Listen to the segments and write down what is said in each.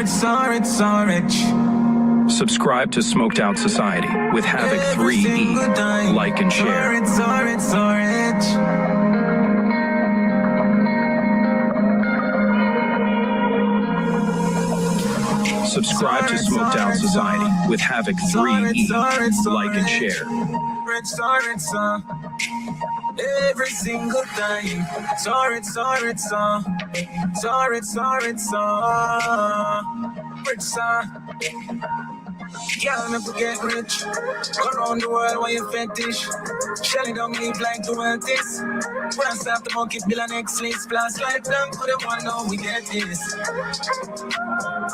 Subscribe to Smoked Out Society with Havoc 3E. Like and share. Subscribe to Smoked Out Society with Havoc 3E. Like and share. Every single time. Sorry. Rich son. Y'all never get rich. Go around the world while you fetish. Shelly don't live like the world is. Once after monkey bill and next list. Plus life down for the one know we get this.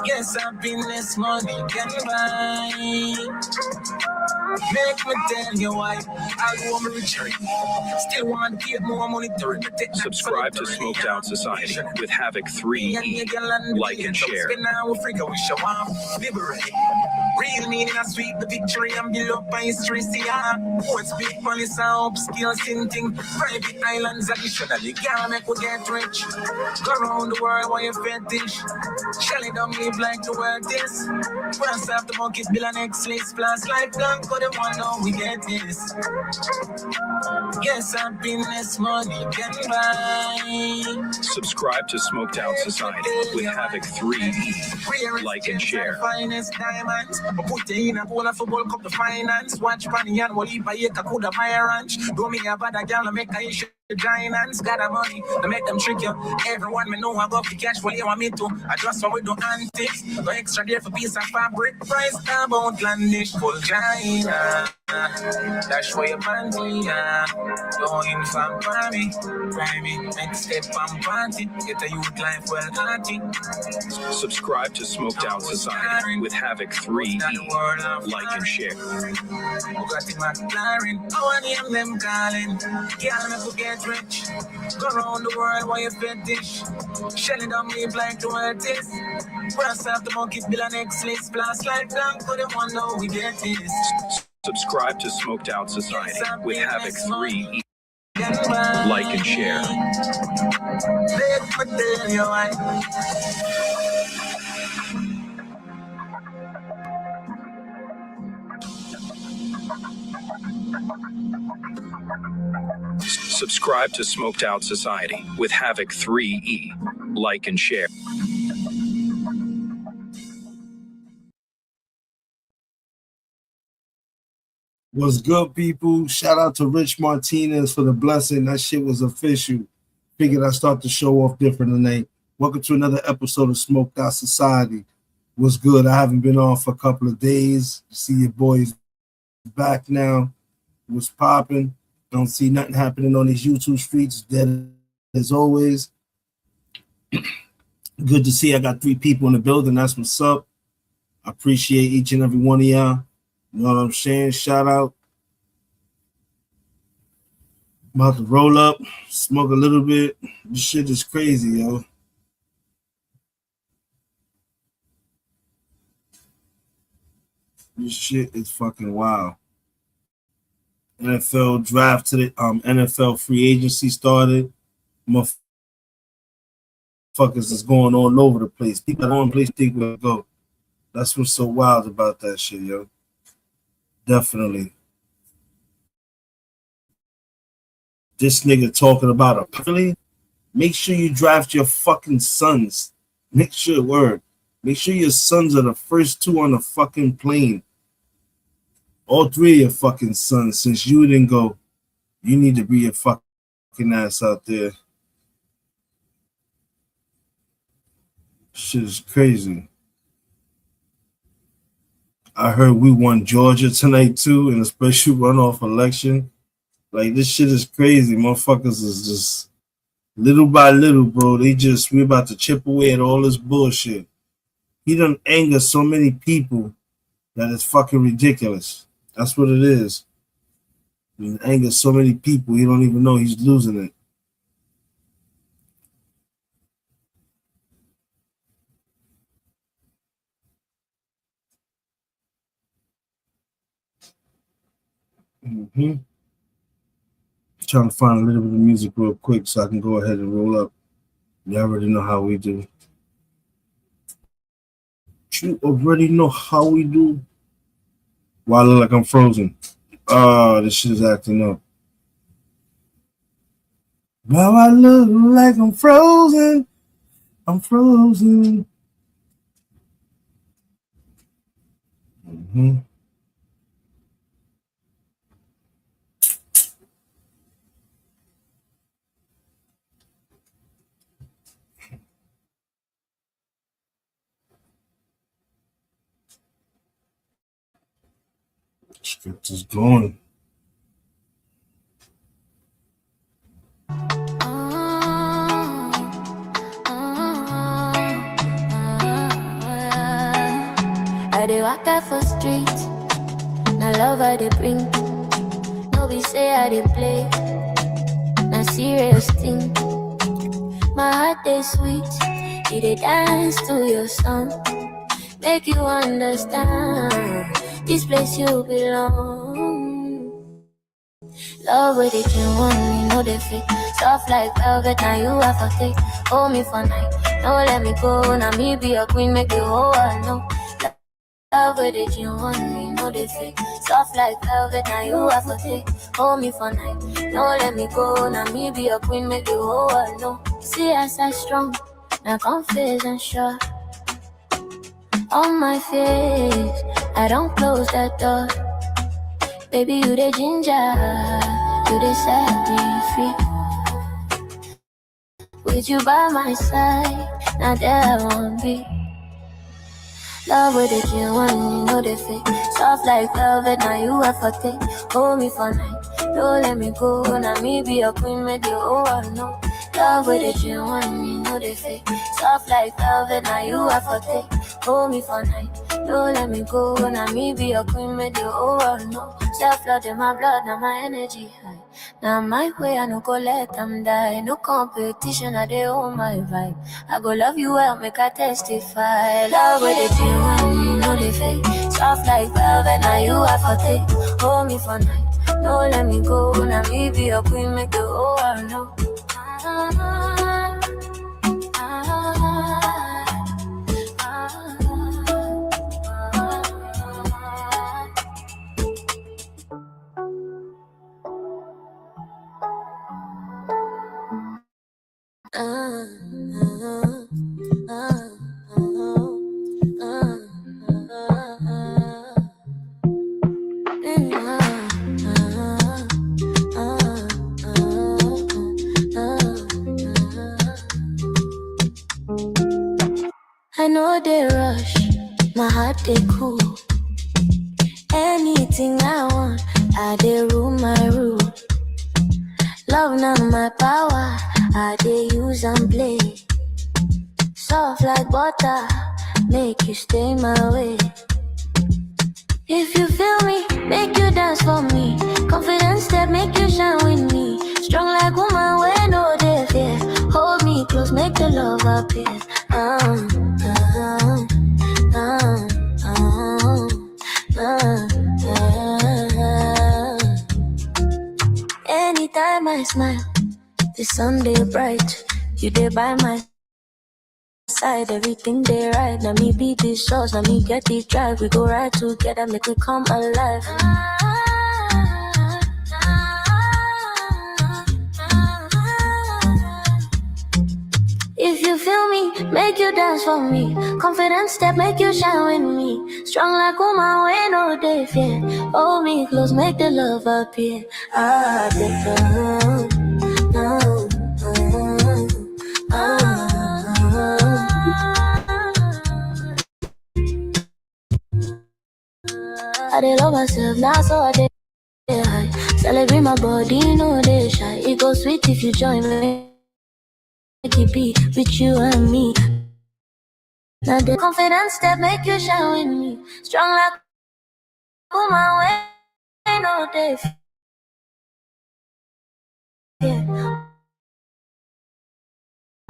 Yes, happiness money can buy. Make me tell you why I go on retreat. Still want to get more money to protect. Subscribe to Smoked Out Society with Havoc 3E. Like and share. Real meaning I sweep the victory and build up my history. See what's big money, sound skills, thing. Private islands additionally can't make we get rich. Go around the world while you fetish. Shelly don't live like the world is. Once after monkey bill and next list. Plus life long for the one know we get this. Yes, happiness money can buy. Subscribe to Smoked Out Society with Havoc 3E. Like and share. Finest diamonds. Put in a bowl of football cup the finance. Watch Panny and Wally by a Kakuda my ranch. Do me a bad girl make a issue. The giants got the money to make them trick you. Everyone me know I got the cash what you want me to. I just want we do antics. No extra there for piece of fabric. Price about landish full China. That's why you man me, going from Miami. Next step on party. Get a youth life well hearty. Subscribe to Smoked Out Society with Havoc 3E. Like and share. Bugatti McLaren. I want to them calling. Can't never get rich. Go around the world while you fetish. Shelly don't live like the world is. Press off the monkey bill and next list. Plus life long for the one know we get this. Subscribe to Smoked Out Society with Havoc 3E. Like and share. Subscribe to Smoked Out Society with Havoc 3E. Like and share. What's good, people? Shout out to Rich Martinez for the blessing. That shit was official. Figured I'd start the show off different tonight. Welcome to another episode of Smoked Out Society. What's good? I haven't been on for a couple of days. See your boys back now. What's popping? Don't see nothing happening on these YouTube streets. Dead as always. Good to see I got 3 people in the building. That's what's up. I appreciate each and every one of y'all. You know what I'm saying? Shout out. I'm about to roll up, smoke a little bit. This shit is crazy, yo. This shit is fucking wild. NFL draft to the NFL free agency started. Motherfuckers is going all over the place. People don't place think will go. That's what's so wild about that shit, yo. Definitely. This nigga talking about a really? Make sure you draft your fucking sons. Make sure your sons are the first 2 on the fucking plane. All 3 of your fucking sons. Since you didn't go, you need to be your fucking ass out there. Shit is crazy. I heard we won Georgia tonight too in a special runoff election. Like, this shit is crazy. Motherfuckers is just little by little, bro. We about to chip away at all this bullshit. He done anger so many people that it's fucking ridiculous. That's what it is. He anger so many people, he don't even know he's losing it. Trying to find a little bit of music real quick so I can go ahead and roll up. You already know how we do. You already know how we do. Why I look like I'm frozen? This shit is acting up. Wow, I look like I'm frozen. I'm frozen. Mm-hmm. Let's get this going. I dey walk out for street, na love I dey bring. No be say I dey play, na serious thing. My heart dey sweet, it dey dance to your song. Make you understand, this place you belong. Love with it, you want me, no dey fake. Soft like velvet, now you have to take. Hold me for night, no let me go. Now me be your queen, make you whole world know. Love with it, you want me, no dey fake. Soft like velvet, now you have to take. Hold me for night, no let me go. Now me be your queen, make you whole world know. See as I strong, now confidence and sure. On my face, I don't close that door. Baby, you the ginger, you the set me free. With you by my side, now there I won't be. Love with it, you want me, no dey fake. Soft like velvet, now you have to take. Hold me for night, don't let me go. Now me be your queen, make you all know. Love with it, you want me, no dey fake. Soft like velvet, now you have to take. Hold me for night, don't let me go. Now me be your queen, make you all know. Self-love in my blood, now my energy high. Now my way, I no go let them die. No competition, I dey own my vibe. I go love you well, make I testify. Love with it, you want me, no dey fake. Soft like velvet, now you have to take. Hold me for night, no let me go. Now me be your queen, make the whole world know. I know they rush, my heart they cool. Anything I want, I dey rule my rule. Love not my power, I dey use and play. Soft like butter, make you stay my way. If you feel me, make you dance for me. Confidence step, make you shine with me. Strong like woman, when no dey fear. Hold me close, make the love appear. Anytime I smile, the sun day bright. You dey by my side, everything they right. Now me be the source, now me get the drive. We go right together, make we come alive. If you feel me, make you dance for me. Confident step, make you shine with me. Strong like woman, when no day fear. Hold me close, make the love appear. I dey love myself now, so I dey high. Celebrate my body, no dey shy. It goes sweet if you join me. Make it be with you and me. Now the confidence step, make you shine with me. Strong like woman, way no day. Yeah.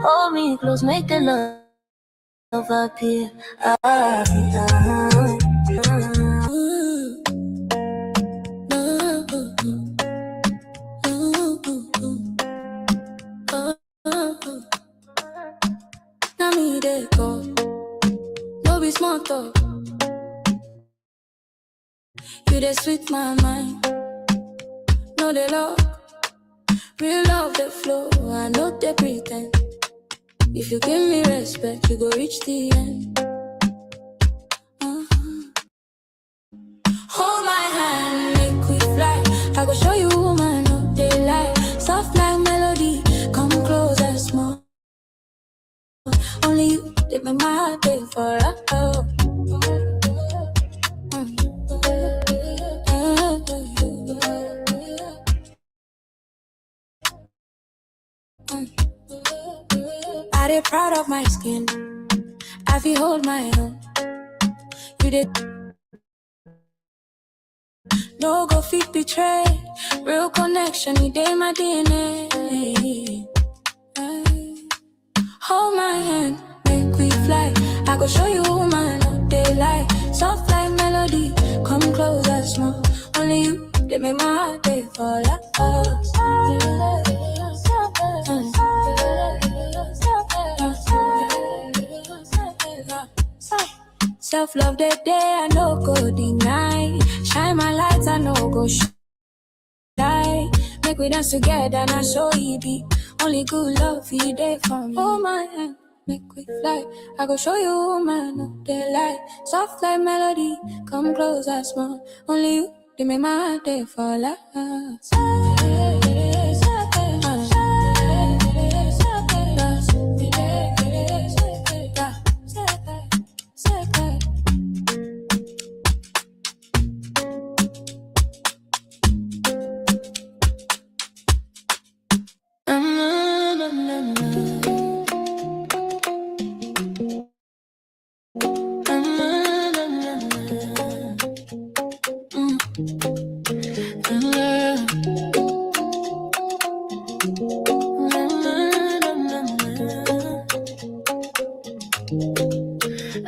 Hold me close, make the love appear. Now me they go, no be smart talk. You dey sweet my mind. No they love, real love the flow. I know they pretend. If you give me respect, you go reach the end. Hold my hand, make we fly. I go show you woman, no they lie. Soft like melody, come close and small. Only you, they make my heart beat for a I dey proud of my skin. I feel hold my own. You did no go fit betray. Real connection, you dey my DNA. Hold my hand, make we fly. I go show you woman, no they lie. Soft like melody, come close and small. Only you, they make my heart beat for love. Self-love the day I no go deny. Shine my lights, I no go shy. Make we dance together and I show you be. Only good love for you day for me. Hold my hand, make we fly. I go show you man, no they lie. Soft like melody, come close and small. Only you, they make my heart day for love.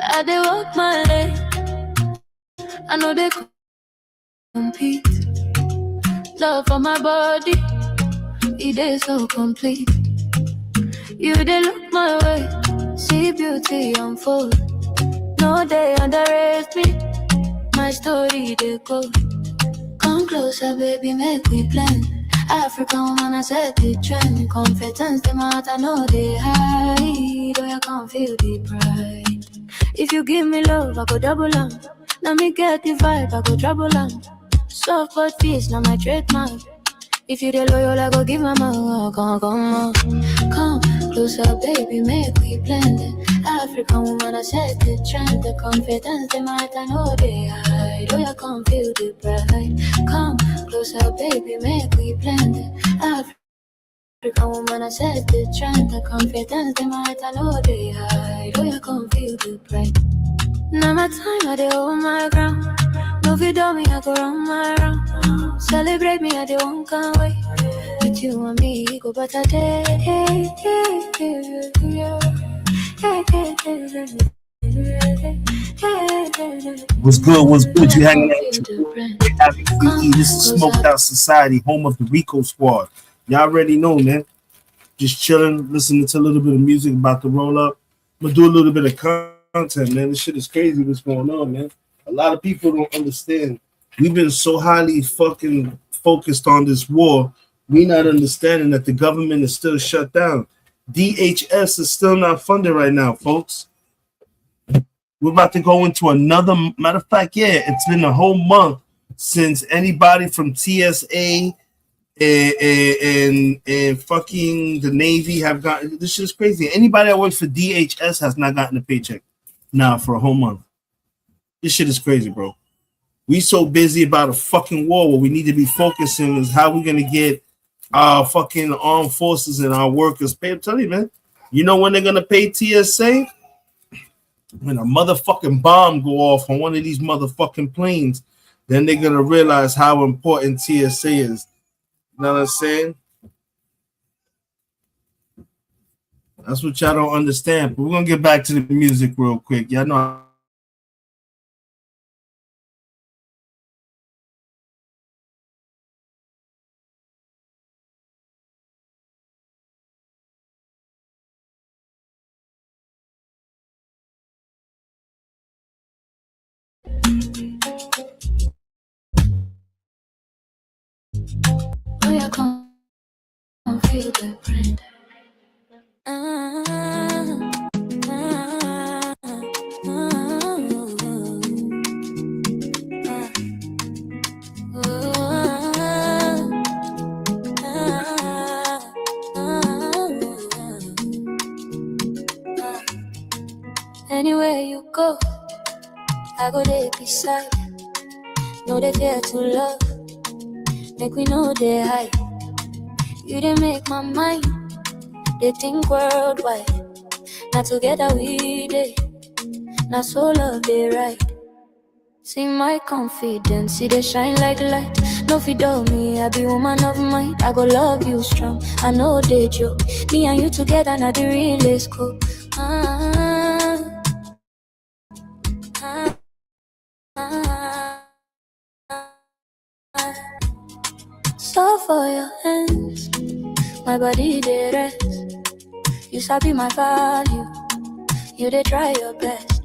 I dey walk my day. I know they compete. Love for my body, it is so complete. You dey look my way, see beauty unfold. No they underrate me, my story they go. Come closer, baby, make we blend. African woman, I set the trend. Confidence, the matter, I know they hide. Oh, you can't feel the pride. If you give me love, I go double on. Now me get the vibe, I go trouble on. Soft but peace, now my trademark. If you the loyal, I go give my mouth. Come on. Come closer, baby, make we blend it. African woman, I set the trend. The confidence, the matter, I know they hide. Oh, you can't feel the pride. Come closer, baby, make we blend it. African woman, I set the trend. The confidence, the matter, I know they hide. Oh, you can't feel the pride. Now my time, I dey hold my ground. No video me, I go run my round. Celebrate me, I dey won't can't wait. With you and me, go better day. What's good? What's good? You hanging out with your boy, Happy VE. This is Smoked Out Society, home of the Rico Squad. Y'all already know, man. Just chilling, listening to a little bit of music about to roll up. I'm gonna do a little bit of content, man. This shit is crazy what's going on, man. A lot of people don't understand. We've been so highly fucking focused on this war. We not understanding that the government is still shut down. DHS is still not funded right now, folks. We're about to go into another, matter of fact, yeah, it's been a whole month since anybody from TSA and fucking the Navy have gotten, this shit is crazy. Anybody that works for DHS has not gotten a paycheck now for a whole month. This shit is crazy, bro. We so busy about a fucking war. What we need to be focusing is how we're gonna get our fucking armed forces and our workers paid. I'm telling you, man. You know when they're gonna pay TSA? When a motherfucking bomb go off on one of these motherfucking planes, then they're gonna realize how important TSA is. You know what I'm saying? That's what y'all don't understand. But we're gonna get back to the music real quick. Y'all know. you the brand. Anywhere you go, I go there beside. No, they fear to love. Make we know they hide. You didn't make my mind. They think worldwide. Now together we day. Now so love they right. See my confidence, see they shine like light. No fiddle me, I be woman of mine. I go love you strong, I know they joke. Me and you together, now the realest cool. So for your hands, my body they rest. You sabi my value, you they try your best.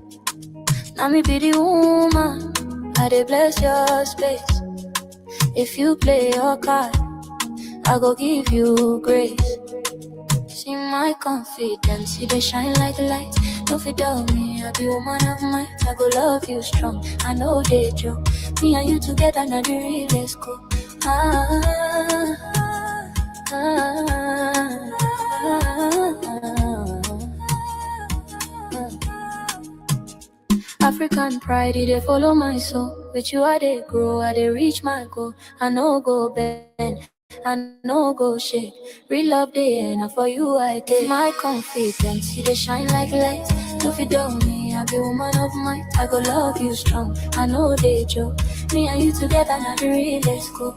Now me be the woman, I they bless your space. If you play your card, I go give you grace. See my confidence, see they shine like light. No fiddle me, I be woman of mine. I go love you strong, I know they joke. Me and you together, now the realest cool. African pride, they follow my soul. With you I they grow, I they reach my goal. I know go bend, I know go shake. Real love they end, and for you I take my confidence. See they shine like light. If you don't me, I be woman of mine. I go love you strong, I know they joke. Me and you together, now the realest cool.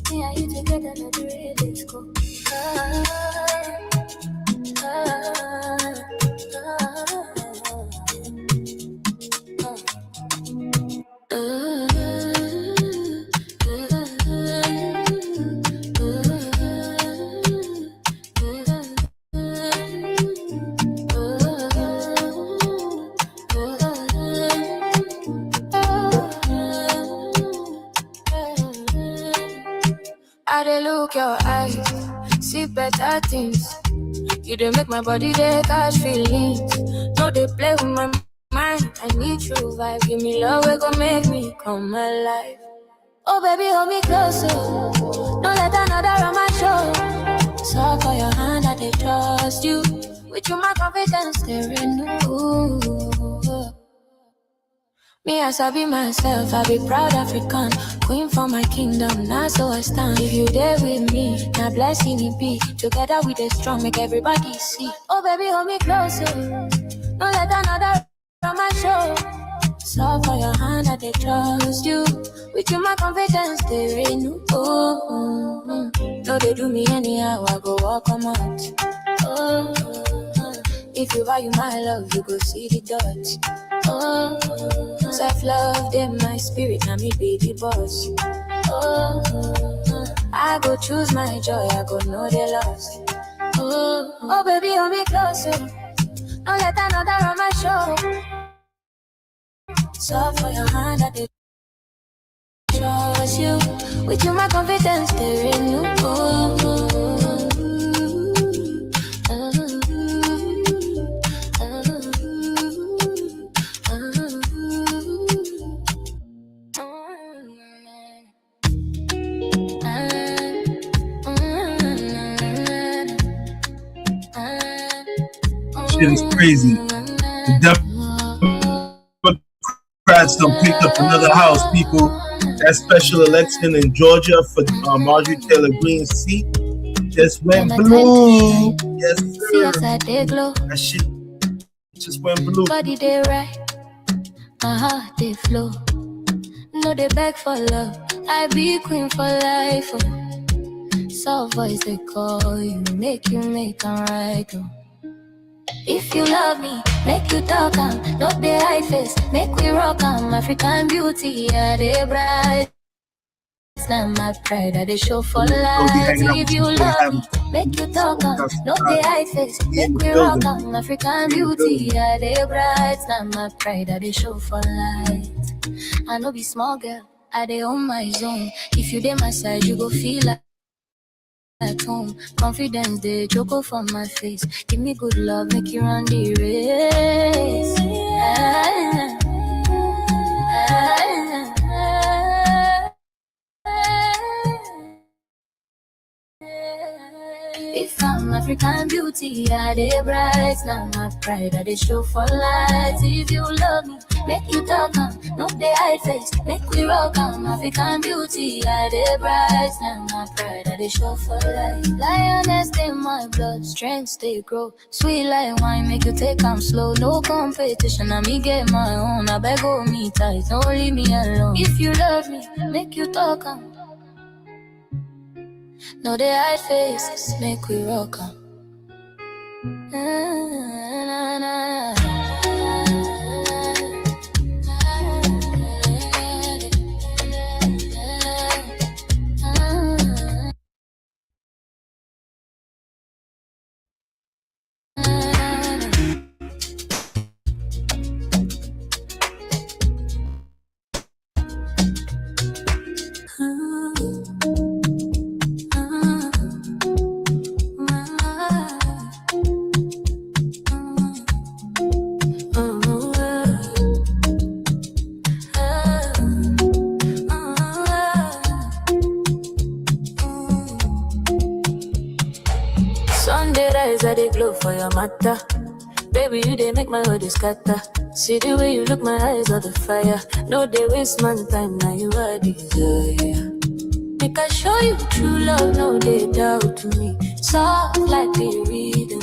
Me and you together, now the realest cool. I dey look your eyes, see better things. You dey make my body dey catch feelings. No dey play with my mind, I need true vibe. Give me love, we gon' make me come alive. Oh baby, hold me closer, don't let another run my show. So for your hand, I dey trust you. With you, my confidence they renew. Me, as I be myself, I be proud African. Queen for my kingdom, now so I stand. If you there with me, now blessing it be. Together we dey strong, make everybody see. Oh baby, hold me closer, don't let another run my show. So for your hand, I dey trust you. With you, my confidence they renew. No, they do me anyhow, I go walk 'em out. If you value my love, you go see the dots. Self-love, them my spirit, now me be the boss. I go choose my joy, I go know they lost. Oh baby, hold me closer, don't let another run my show. So for your hand, I did trust you. With you, my confidence, they renew. Shit is crazy. The Democrats don't pick up another house, people. That special election in Georgia for Marjorie Taylor Greene's seat just went blue. Yes, sir. That shit just went blue. Body they right, my heart they flow. No they beg for love, I be queen for life. Soft voice they call you, make I'm right. If you love me, make you talk not the high face, make we rock African beauty, yeah, they bright. It's not my pride, I they show for life. If you love me, make you talk on. No they hide face, make we rock on. African beauty, yeah, they bright. Not my pride, I they show for light. I know be small girl, I they own my zone. If you dey my side, you go feel like at home. Confidence, they choke from my face. Give me good love, make you run the race. If I'm African beauty, yeah, they bright. Not my pride, I they show for light. If you love me, make you talk on. No they hide face, make we rock on. African beauty, yeah, they bright. Not my pride, I they show for light. Lioness in my blood, strength stay grow. Sweet like wine, make you take them slow. No competition, I me get my own. I beg hold me tight, don't leave me alone. If you love me, make you talk on. No they hide faces, make we rock on. Sunday rise, I dey glow for your matter. Baby, you dey make my body scatter. See the way you look, my eyes are the fire. No, they waste my time, now you are desire. Make I show you true love, no, they doubt me. Soft like the rhythm,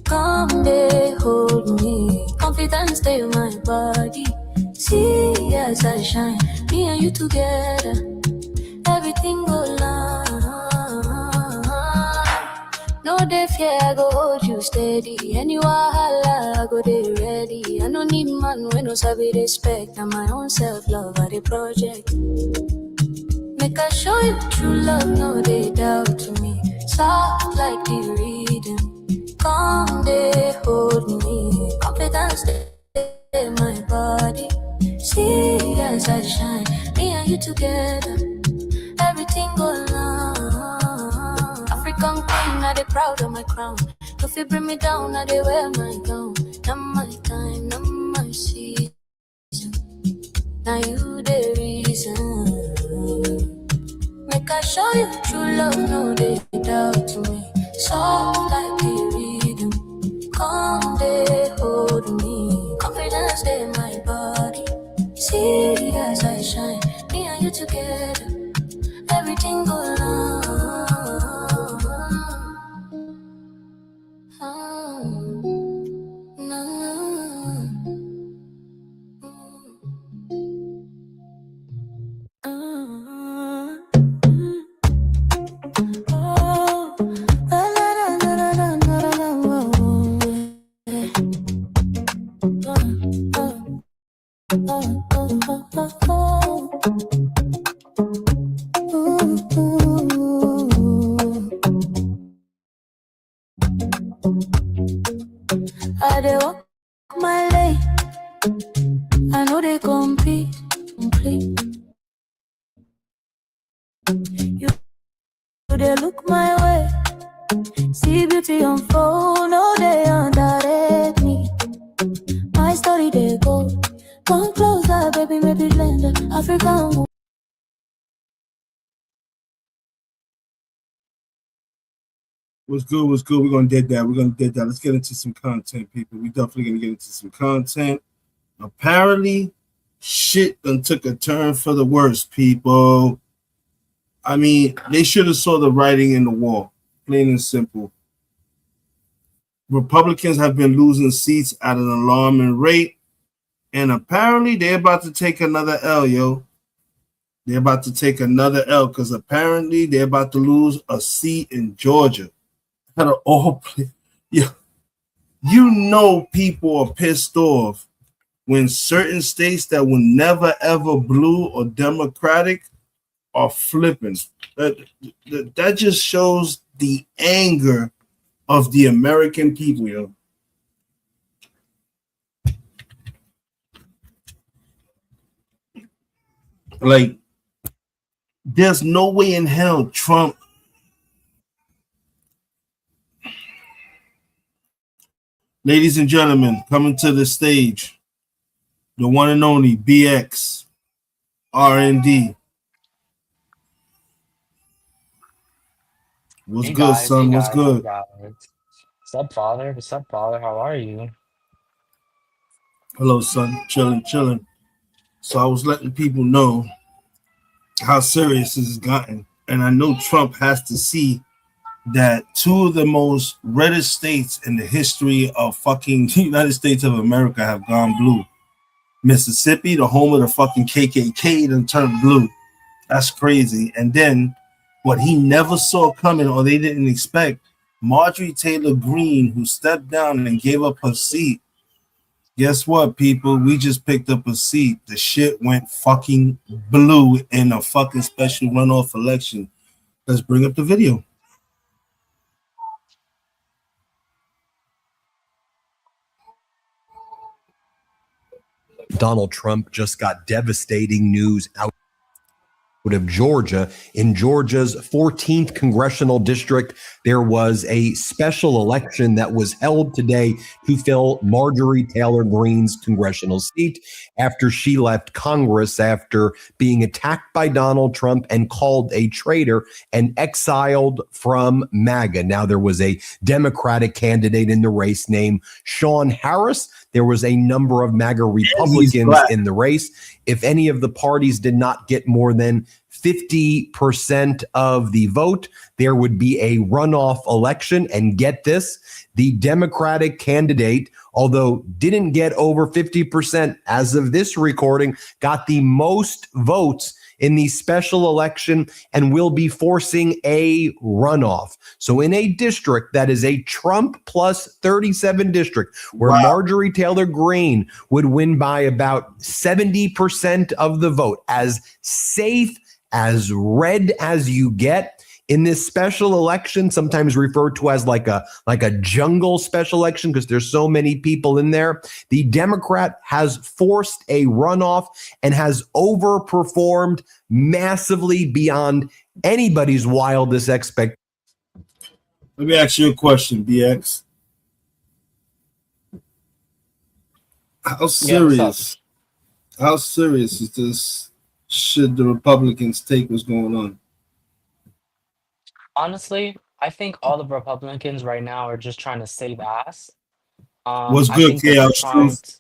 come they hold me. Confidence stay in my body. See as I shine, me and you together. Everything go long. No dey fear, I go hold you steady. Any wahala, I go dey ready. I no need man when no sabi respect. I'm my own self-love, I dey project. Make I show you true love, no they doubt me. Soft like the rhythm, come they hold me. Confidence stay in my body. See as I shine, me and you together. Everything go long. African queen, I dey proud of my crown. If you bring me down, I dey wear my gown. Not my time, not my season. Now you the reason. Make I show you true love, no they doubt me. Soft like the rhythm, come they hold me. Confidence stay in my body. See as I shine, me and you together. Everything go long. I dey walk my lane. I know they compete. You they look my way. See beauty unfold. No, they underrate me. My story they go. Come closer, baby, maybe blend African. What's good? What's good? We're gonna dead that. Let's get into some content, people. We definitely gonna get into some content. Apparently, shit done took a turn for the worse, people. I mean, they should have saw the writing in the wall, plain and simple. Republicans have been losing seats at an alarming rate, and apparently they're about to take another L, yo. They're about to take another L because apparently they're about to lose a seat in Georgia. Out of all places, yeah, you know people are pissed off when certain states that were never ever blue or Democratic are flipping. That just shows the anger of the American people, yo. Like, there's no way in hell Trump. Ladies and gentlemen, coming to the stage, the one and only BX R&D. What's Hey good, guys, son? What's good? What's up, father? What's up, father? How are you? Hello, son. Chilling. So I was letting people know how serious this has gotten. And I know Trump has to see that two of the most reddest states in the history of fucking United States of America have gone blue. Mississippi, the home of the fucking KKK, then turned blue. That's crazy. And then what he never saw coming or they didn't expect, Marjorie Taylor Greene, who stepped down and gave up her seat. Guess what, people? We just picked up a seat. The shit went fucking blue in a fucking special runoff election. Let's bring up the video. Donald Trump just got devastating news out of Georgia. In Georgia's 14th congressional district, there was a special election that was held today to fill Marjorie Taylor Greene's congressional seat after she left Congress after being attacked by Donald Trump and called a traitor and exiled from MAGA. Now, there was a Democratic candidate in the race named Sean Harris. There was a number of MAGA Republicans in the race. If any of the parties did not get more than 50% of the vote, there would be a runoff election. And get this, the Democratic candidate, although didn't get over 50% as of this recording, got the most votes in the special election and will be forcing a runoff. So in a district that is a Trump plus 37 district where Marjorie Taylor Greene would win by about 70% of the vote, as safe, as red as you get, in this special election, sometimes referred to as like a jungle special election because there's so many people in there, the Democrat has forced a runoff and has overperformed massively beyond anybody's wildest expectations. Let me ask you a question, BX. How serious is this? Should the Republicans take what's going on? Honestly, I think all the Republicans right now are just trying to save ass. What's I good, think that they're trying Chaos? t-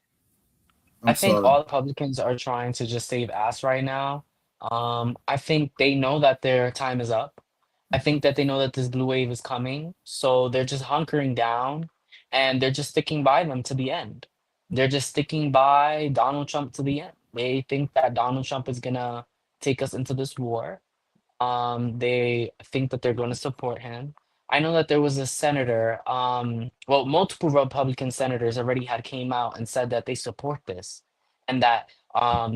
I think all Republicans are trying to just save ass right now. I think they know that their time is up. I think that they know that this blue wave is coming, so they're just hunkering down and they're just sticking by them to the end. They're just sticking by Donald Trump to the end. They think that Donald Trump is gonna take us into this war. They think that they're going to support him. I know that there was a senator, well, multiple Republican senators already had came out and said that they support this and that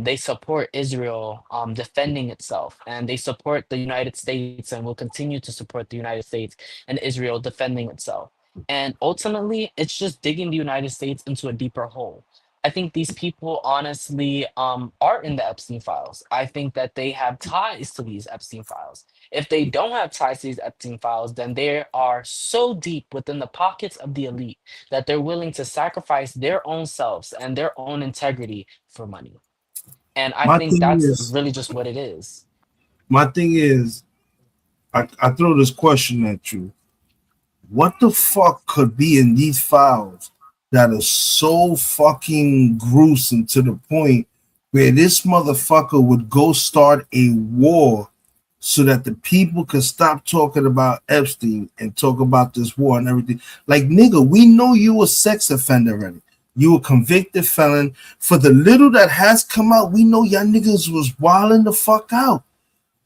they support Israel defending itself and they support the United States and will continue to support the United States and Israel defending itself. And ultimately, it's just digging the United States into a deeper hole. I think these people honestly are in the Epstein files. I think that they have ties to these Epstein files. If they don't have ties to these Epstein files, then they are so deep within the pockets of the elite that they're willing to sacrifice their own selves and their own integrity for money. And I think that's really just what it is. My thing is, I throw this question at you. What the fuck could be in these files that are so fucking gruesome to the point where this motherfucker would go start a war so that the people could stop talking about Epstein and talk about this war and everything? Like, nigga, we know you a sex offender already. You a convicted felon. For the little that has come out, we know y'all niggas was wilding the fuck out.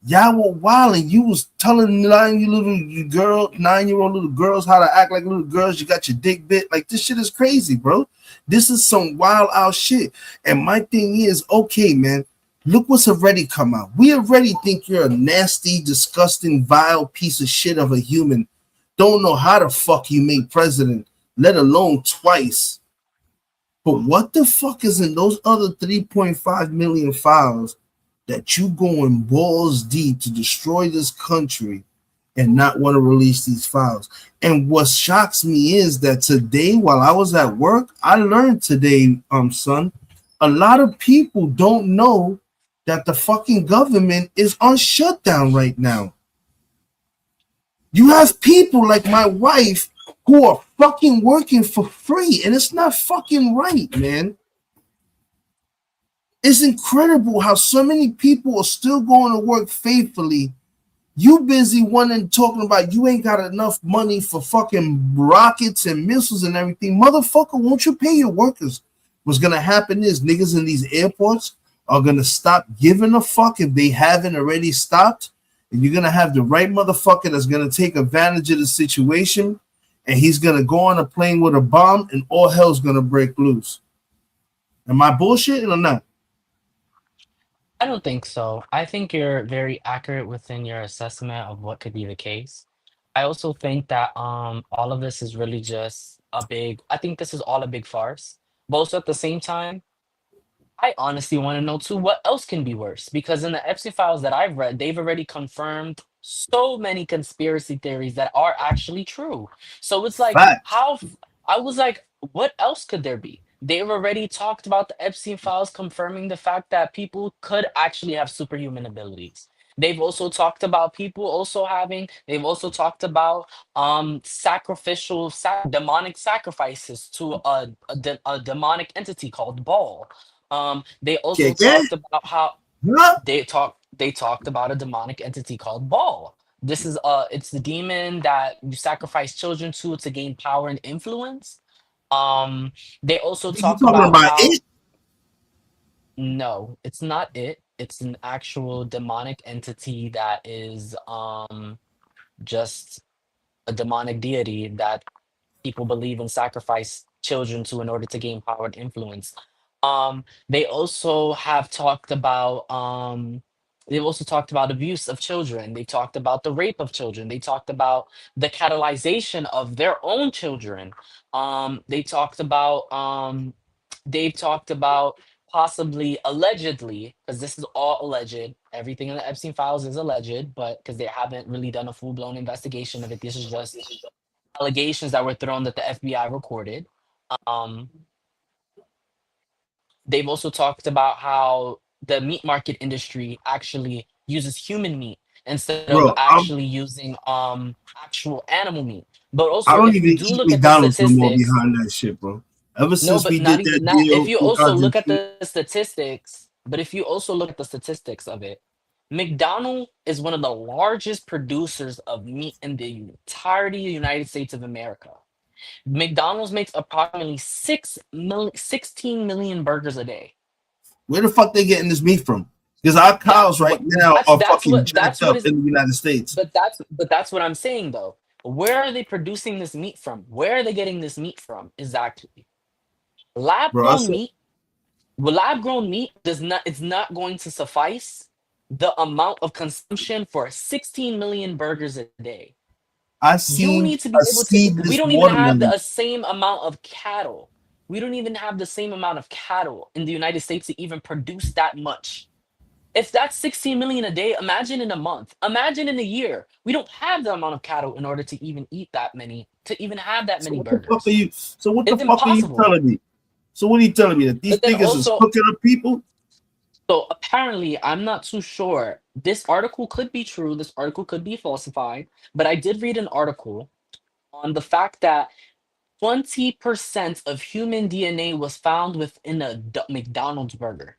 Y'all were wilding. You was telling 9-year-old little girls how to act like little girls. You got your dick bit. Like, this shit is crazy, bro. This is some wild out shit. And my thing is, okay, man, look what's already come out. We already think you're a nasty, disgusting, vile piece of shit of a human Don't know how the fuck you make president, let alone twice. But what the fuck is in those other 3.5 million files that you going balls deep to destroy this country and not want to release these files? And what shocks me is that today, while I was at work, I learned today, son, a lot of people don't know that the fucking government is on shutdown right now. You have people like my wife who are fucking working for free, and it's not fucking right, man. It's incredible how so many people are still going to work faithfully. You busy wanting talking about you ain't got enough money for fucking rockets and missiles and everything. Motherfucker, won't you pay your workers? What's gonna happen is niggas in these airports are gonna stop giving a fuck if they haven't already stopped. And you're gonna have the right motherfucker that's gonna take advantage of the situation, and he's gonna go on a plane with a bomb, and all hell's gonna break loose. Am I bullshitting or not? I don't think so. I think you're very accurate within your assessment of what could be the case. I also think that all of this is really just a big, I think this is all a big farce. But also at the same time, I honestly want to know too what else can be worse, because in the Epstein files that I've read, they've already confirmed so many conspiracy theories that are actually true. So it's like, Facts. I was like, what else could there be? They've already talked about the Epstein files confirming the fact that people could actually have superhuman abilities. They've also talked about people also having, they've also talked about demonic sacrifices to a demonic entity called Baal. They also Okay. talked about how Huh? they talked about a demonic entity called Baal. This is it's the demon that you sacrifice children to gain power and influence. They also You talked talking about about how it? no, it's not it. It's an actual demonic entity that is just a demonic deity that people believe in sacrifice children to in order to gain power and influence. They also have talked about they've also talked about abuse of children. They talked about the rape of children. They talked about the catalyzation of their own children. They talked about they've talked about possibly allegedly, because this is all alleged. Everything in the Epstein files is alleged, but because they haven't really done a full-blown investigation of it, this is just allegations that were thrown that the FBI recorded. Um, they've also talked about how the meat market industry actually uses human meat instead of Bro, actually using actual animal meat. But I also, don't if even you do eat look at the McDonald's no more statistics, behind that shit, bro. Ever no, since but we did not that even not if deal you also look at 2002, the statistics, but if you also look at the statistics of it, McDonald's is one of the largest producers of meat in the entirety of the United States of America. McDonald's makes approximately 16 million burgers a day. where the fuck they getting this meat from? Because our cows That's right what now are fucking that's jacked what up is in the United States. but that's what I'm saying though. Where are they producing this meat from? Where are they getting this meat from exactly? Lab Bro, I grown said, meat, well, lab grown meat does not it's not going to suffice the amount of consumption for 16 million burgers a day. I You seen need to be a able to we seedless don't even have watermelon. a same amount of cattle. We don't even have the same amount of cattle in the United States to even produce that much. If that's 16 million a day, imagine in a month. Imagine in a year. We don't have the amount of cattle in order to even eat that many, to even have that So many what the fuck are burgers. you? So what the It's fuck are you impossible. telling me? So what are you telling me that these But then niggas is also, cooking up people? so apparently, I'm not too sure. This article could be true. This article could be falsified. But I did read an article on the fact that 20% of human DNA was found within a McDonald's burger.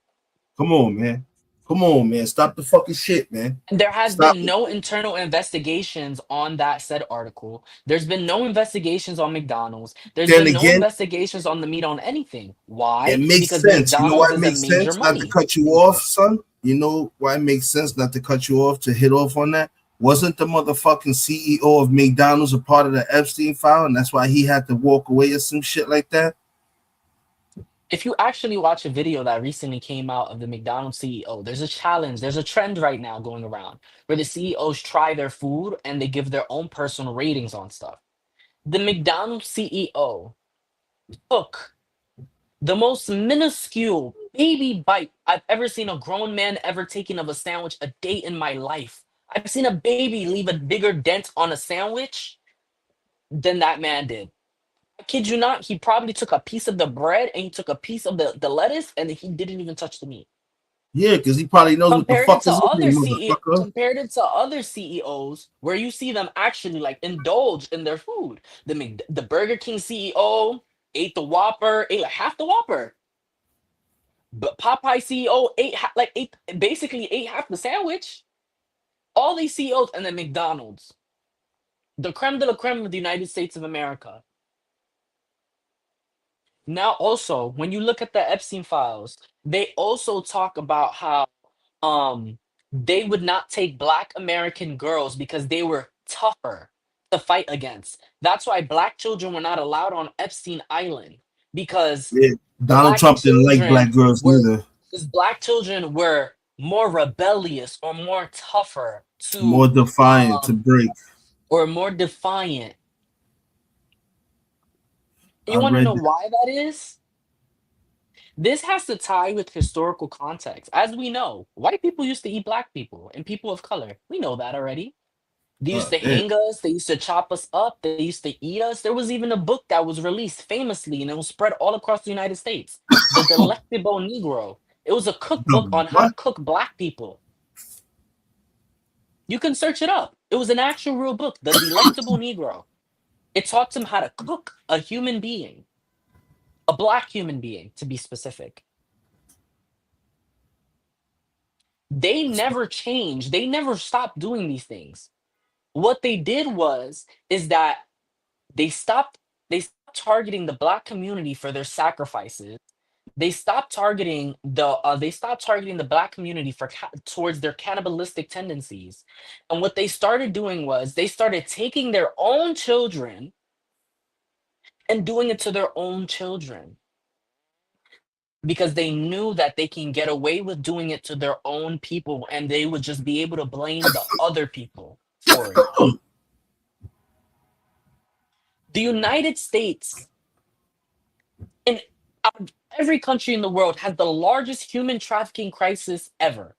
Come on, man. Come on, man. Stop the fucking shit, man. And there has Stop been it. no internal investigations on that said article. There's been no investigations on McDonald's. There's Then been no again, investigations on the meat on anything. it Why? makes Because sense. You know why McDonald's it is a makes major sense not to money cut you off, maker. son? You know why it makes sense not to cut you off to hit off on that? Wasn't the motherfucking CEO of McDonald's a part of the Epstein file, and that's why he had to walk away or some shit like that? If you actually watch a video that recently came out of the McDonald's CEO, there's a challenge, there's a trend right now going around where the CEOs try their food and they give their own personal ratings on stuff. The McDonald's CEO took the most minuscule baby bite I've ever seen a grown man ever taken of a sandwich a day in my life. I've seen a baby leave a bigger dent on a sandwich than that man did. I kid you not, he probably took a piece of the bread and he took a piece of the lettuce and he didn't even touch the meat. Yeah, because he probably knows what the Compared it fuck to is in other there, CEO, motherfucker. compared it to other CEOs where you see them actually like indulge in their food. The Burger King CEO ate the Whopper, ate like half the Whopper. But Popeye CEO basically ate half the sandwich. All these CEOs and then McDonald's, the creme de la creme of the United States of America. Now, also, when you look at the Epstein files, they also talk about how um they would not take black American girls because they were tougher to fight against. That's why black children were not allowed on Epstein Island because Yeah, Donald black Trump didn't like children black girls were neither. because black children were more rebellious or more tougher More to defiant to break. or more defiant. I You want to read know why that is? This has to tie with historical context. As we know, white people used to eat black people and people of color. We know that already. They used to damn. hang us, they used to chop us up, they used to eat us. There was even a book that was released famously and it was spread all across the United States. The Delectable Negro. It was a cookbook on how to What? cook black people. You can search it up. It was an actual real book, The Delectable Negro. It taught them how to cook a human being, a black human being, to be specific. They never changed. They never stopped doing these things. What they did was is that they stopped targeting the black community for their sacrifices. They stopped targeting the black community for towards their cannibalistic tendencies. And what they started doing was they started taking their own children and doing it to their own children because they knew that they can get away with doing it to their own people and they would just be able to blame the other people for it. The United States, in out of every country in the world, has the largest human trafficking crisis ever.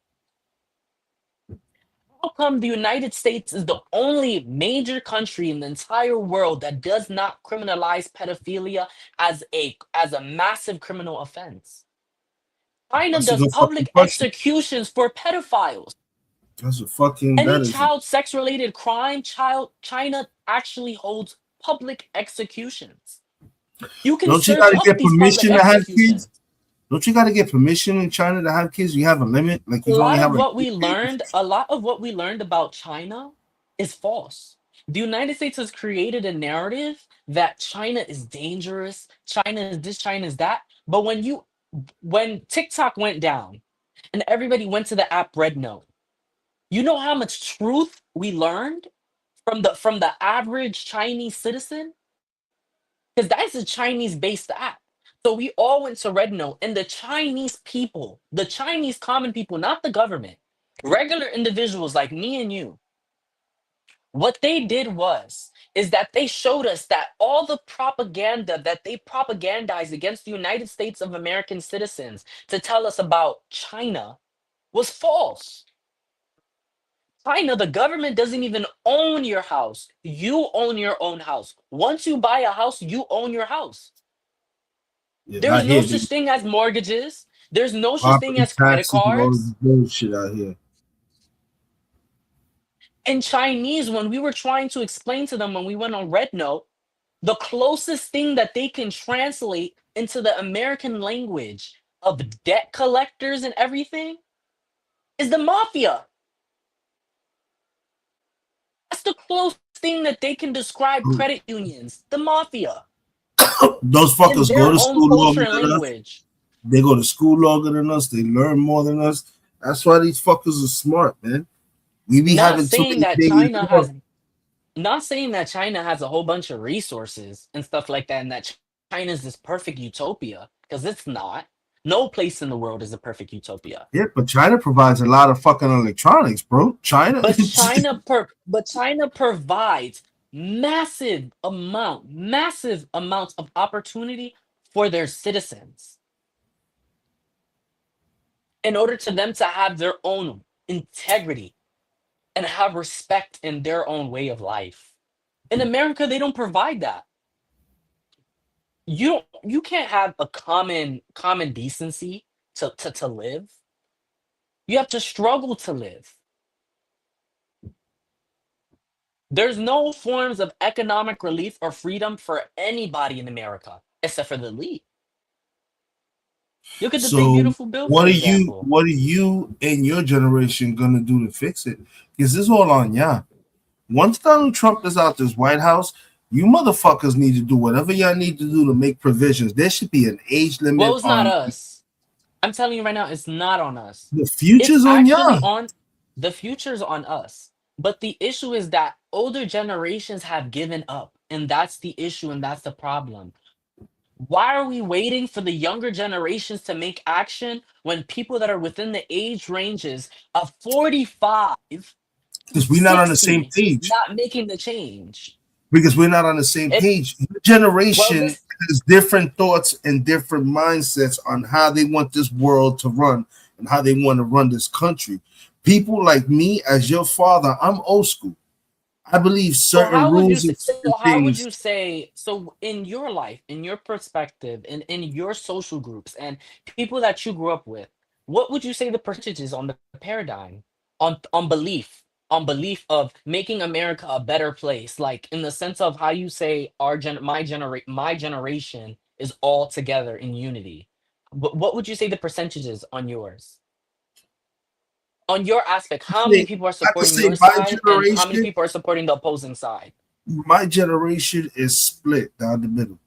How come the United States is the only major country in the entire world that does not criminalize pedophilia as a massive criminal offense? China That's a does good fucking public question. executions for pedophiles. That's a fucking Any that is. child sex related crime, China actually holds public executions. You can Don't you search gotta up get these public permission to have kids? executions. Don't you gotta get permission in China to have kids? You have a limit, like A you can only lot have of like what we learned, a lot of what we learned about China is false. The United States has created a narrative that China is dangerous, China is this, China is that. But when TikTok went down and everybody went to the app Red Note, you know how much truth we learned from the average Chinese citizen? Because that's a Chinese-based app. So we all went to Red Note, and the Chinese people, the Chinese common people, not the government, regular individuals like me and you, what they did is that they showed us that all the propaganda that they propagandized against the United States of American citizens to tell us about China was false. China, the government doesn't even own your house. You own your own house. Once you buy a house, you own your house. yeah, There's not no here, such dude. thing as mortgages. There's no such thing Property as credit taxes and all this cards. bullshit out here. In Chinese, when we were trying to explain to them when we went on Red Note, the closest thing that they can translate into the American language of debt collectors and everything is the mafia. That's the closest thing that they can describe credit unions, the mafia, Those in fuckers go their to own school culture longer and than us. language. They go to school longer than us. They learn more than us. That's why these fuckers are smart, man. We be Not having too saying many that daily China has a whole bunch of resources and stuff like that, and that China is this perfect utopia, because it's not. No place in the world is a perfect utopia. Yeah, but China provides a lot of fucking electronics, bro. China. But China provides massive amounts of opportunity for their citizens in order to them to have their own integrity and have respect in their own way of life. In America, they don't provide that. You can't have a common decency to live. You have to struggle to live. There's no forms of economic relief or freedom for anybody in America except for the elite. Look at the Big So Beautiful Bill, for what are example. you and your generation gonna do to fix it? Because this is all on y'all. Once Donald Trump is out this White House, you motherfuckers need to do whatever y'all need to do to make provisions. There should be an age limit. Well, it's not us. I'm telling you right now, it's not on us. The future's It's on actually y'all. on the future's on us. But the issue is that older generations have given up, and that's the issue, and that's the problem. Why are we waiting for the younger generations to make action when people that are within the age ranges of 45, Because we're not on the same 60, page. not making the change? Because we're not on the same It- page. Your generation Well, this- has different thoughts and different mindsets on how they want this world to run and how they want to run this country. People like me, as your father, I'm old school. I believe So certain how would you rules say, and so certain how would things. you say, so in your life, in your perspective, in your social groups and people that you grew up with, what would you say the percentage is on the paradigm, on belief of making America a better place, like in the sense of how you say my generation is all together in unity. What would you say the percentages on yours? On your aspect, how many people are I could supporting say your my side and how many generation, people are supporting the opposing side? my generation is split down the middle.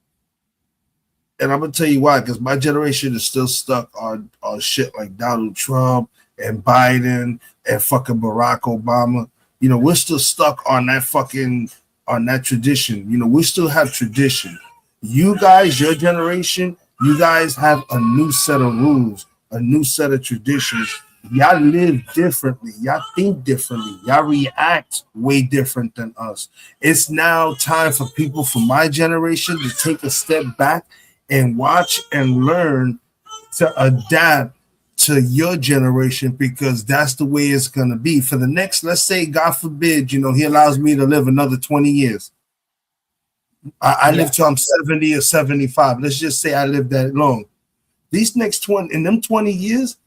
And I'm gonna tell you why, because my generation is still stuck on shit like Donald Trump and Biden and fucking Barack Obama. You know, we're still stuck on that tradition. You know, we still have tradition. You guys, your generation, you guys have a new set of rules, a new set of traditions. Y'all live differently, y'all think differently, y'all react way different than us. It's now time for people from my generation to take a step back and watch and learn to adapt to your generation, because that's the way it's going to be for the next, let's say, God forbid, you know, he allows me to live another 20 years. I live till I'm 70 or 75. Let's just say I live that long. These next 20, in them 20 years,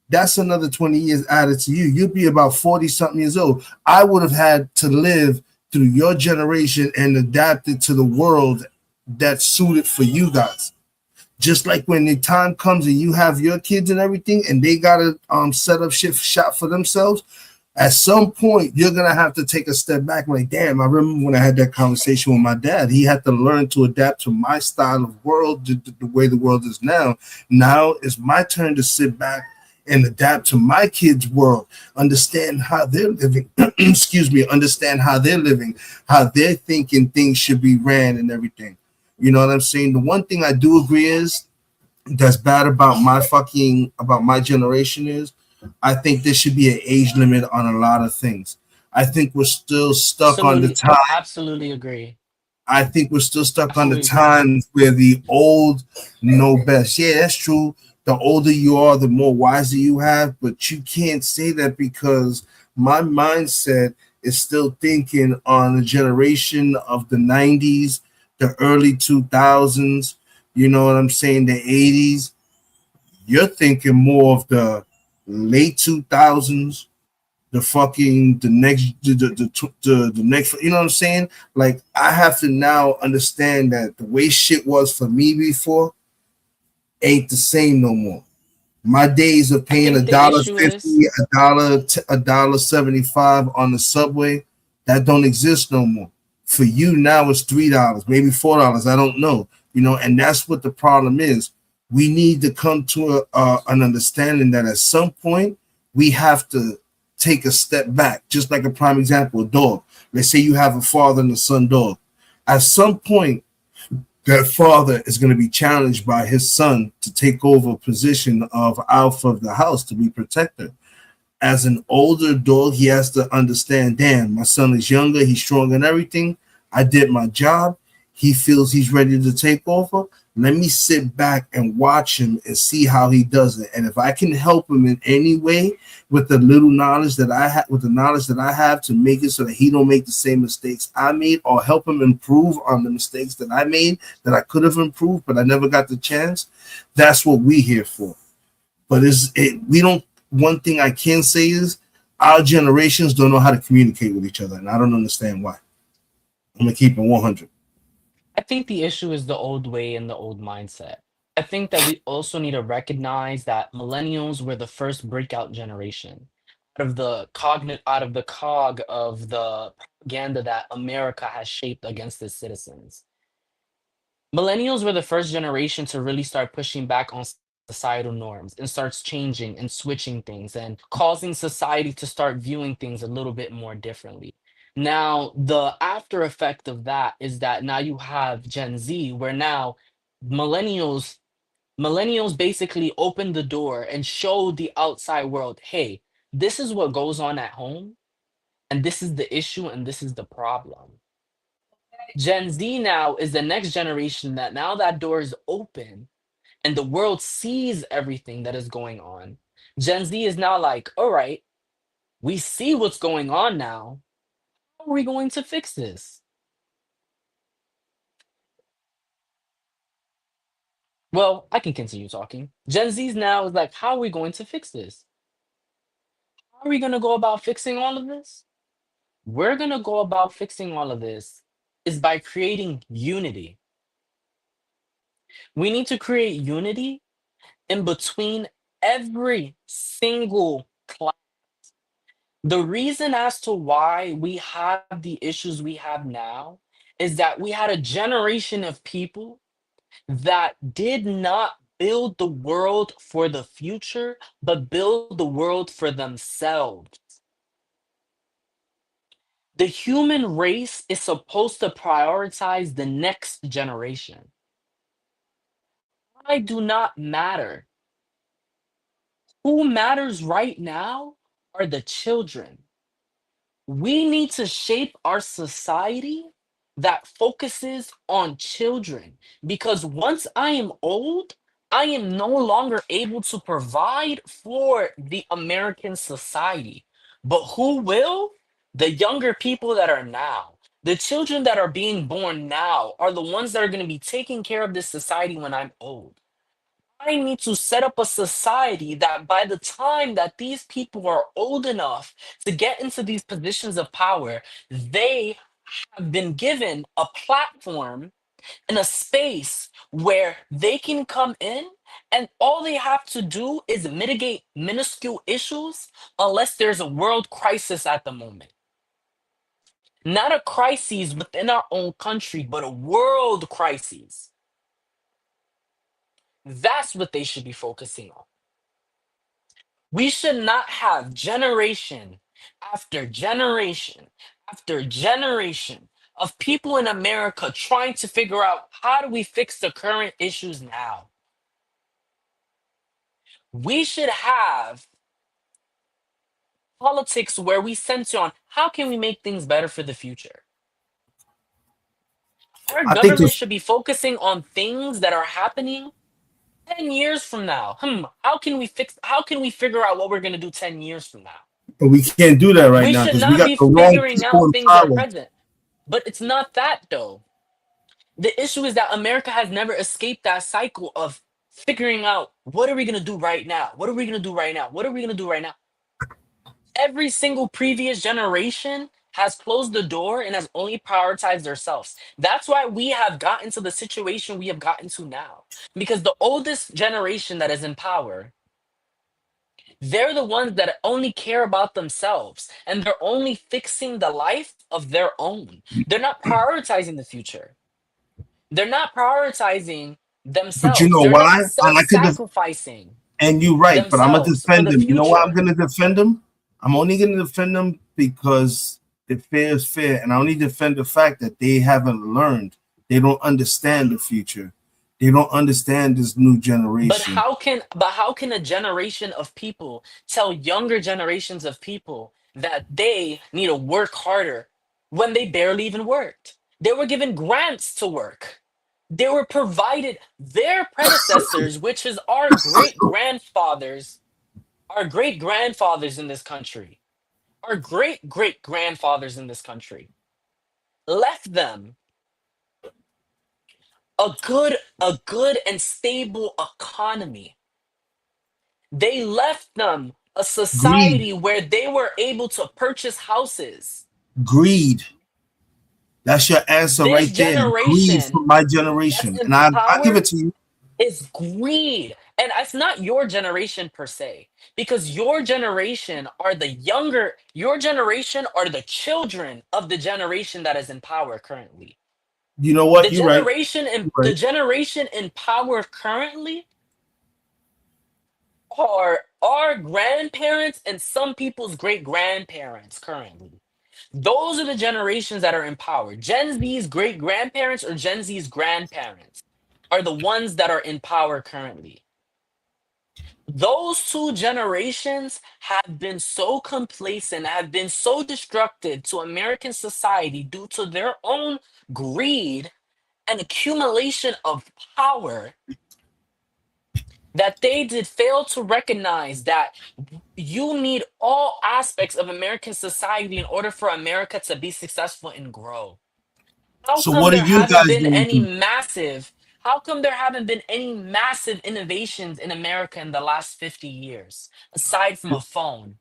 that's another 20 years added to you. You'll be about 40 something years old. I would have had to live through your generation and adapt it to the world that's suited for you guys. Just like when the time comes and you have your kids and everything and they gotta set up shop for themselves, at some point you're gonna have to take a step back. Like, damn, I remember when I had that conversation with my dad. He had to learn to adapt to my style of world, the way the world is now. Now it's my turn to sit back and adapt to my kids' world, understand how they're living, understand how they're living, how they're thinking things should be ran and everything. You know what I'm saying? The one thing I do agree is that's bad about my generation is I think there should be an age limit on a lot of things. I think we're still stuck on the time. Absolutely agree. I think we're still stuck on the times where the old know best. Yeah, that's true. The older you are, the more wiser you have, but you can't say that because my mindset is still thinking on the generation of the 90s, the early 2000s, you know what I'm saying, the 80s. You're thinking more of the late 2000s, the next, you know what I'm saying? Like, I have to now understand that the way shit was for me before ain't the same no more. My days of paying $1.50, $1.75 on the subway, that don't exist no more. For you now it's $3, maybe $4. I don't know, you know, and that's what the problem is. We need to come to an understanding that at some point we have to take a step back. Just like a prime example, a dog. Let's say you have a father and a son dog. At some point, that father is going to be challenged by his son to take over a position of alpha of the house to be protector. As an older dog, he has to understand, damn, my son is younger, he's strong and everything. I did my job. He feels he's ready to take over. Let me sit back and watch him and see how he does it. And if I can help him in any way with the little knowledge that I have, with the knowledge that I have to make it so that he don't make the same mistakes I made, or help him improve on the mistakes that I made that I could have improved, but I never got the chance, that's what we here for. But we don't. One thing I can say is our generations don't know how to communicate with each other, and I don't understand why. I'm gonna keep it 100. I think the issue is the old way and the old mindset. I think that we also need to recognize that millennials were the first breakout generation out of the cog of the propaganda that America has shaped against its citizens. Millennials were the first generation to really start pushing back on societal norms and starts changing and switching things and causing society to start viewing things a little bit more differently. Now, the after effect of that is that now you have Gen Z, where now millennials millennials basically open the door and show the outside world, hey, this is what goes on at home, and this is the issue, and this is the problem. Gen Z now is the next generation that now that door is open and the world sees everything that is going on. Gen Z is now like, all right, we see what's going on now. How are we going to fix this? Well, I can continue talking. Gen Z's now is like, how are we going to fix this? How are we going to go about fixing all of this? We're going to go about fixing all of this is by creating unity. We need to create unity in between every single class. The reason as to why we have the issues we have now is that we had a generation of people that did not build the world for the future, but build the world for themselves. The human race is supposed to prioritize the next generation. I do not matter. Who matters right now are the children. We need to shape our society that focuses on children because once I am old, I am no longer able to provide for the American society. But who will? The younger people that are now. The children that are being born now are the ones that are going to be taking care of this society when I'm old. I need to set up a society that by the time that these people are old enough to get into these positions of power, they have been given a platform and a space where they can come in and all they have to do is mitigate minuscule issues unless there's a world crisis at the moment. Not a crisis within our own country, but a world crisis. That's what they should be focusing on. We should not have generation after generation after generation of people in America trying to figure out how do we fix the current issues now. We should have politics where we center on how can we make things better for the future. Our I think government this, should be focusing on things that are happening 10 years from now. How can we figure out what we're going to do 10 years from now? but we can't do that right We now should because we not got be the wrong figuring people out in things that are power. present. But it's not that though. The issue is that America has never escaped that cycle of figuring out what are we going to do right now? What are we going to do right now? What are we going to do right now? Every single previous generation has closed the door and has only prioritized themselves. That's why we have gotten to the situation we have gotten to now. Because the oldest generation that is in power, they're the ones that only care about themselves and they're only fixing the life of their own. They're not prioritizing the future. They're not prioritizing But you themselves. know They're not why? And self-sacrificing you're right, but I'm gonna themselves for defend the him. You know why I'm future. gonna defend him? I'm only gonna defend him because if fair is fair, and I only defend the fact that they haven't learned. They don't understand the future. They don't understand this new But generation. how can a generation of people tell younger generations of people that they need to work harder when they barely even worked? They were given grants to work. They were provided their predecessors, which is our great grandfathers in this country, our great great grandfathers in this country, left them a good and stable economy. They left them a Greed, society where they were able to purchase houses. greed. That's your answer This right there. Greed generation from my that's generation, in and I give power it to you. is greed. And it's not your generation per se, because your generation are the children of the generation that is in power currently. You know what? You're right. You're The right. generation in power currently are our grandparents and some people's great grandparents currently. Those are the generations that are in power. Gen Z's great grandparents or Gen Z's grandparents are the ones that are in power currently. Those two generations have been so complacent, have been so destructive to American society due to their own greed and accumulation of power that they did fail to recognize that you need all aspects of American society in order for America to be successful and grow. How So come what are there you haven't guys been gonna any do? massive how come there haven't been any massive innovations in America in the last 50 years aside from a phone?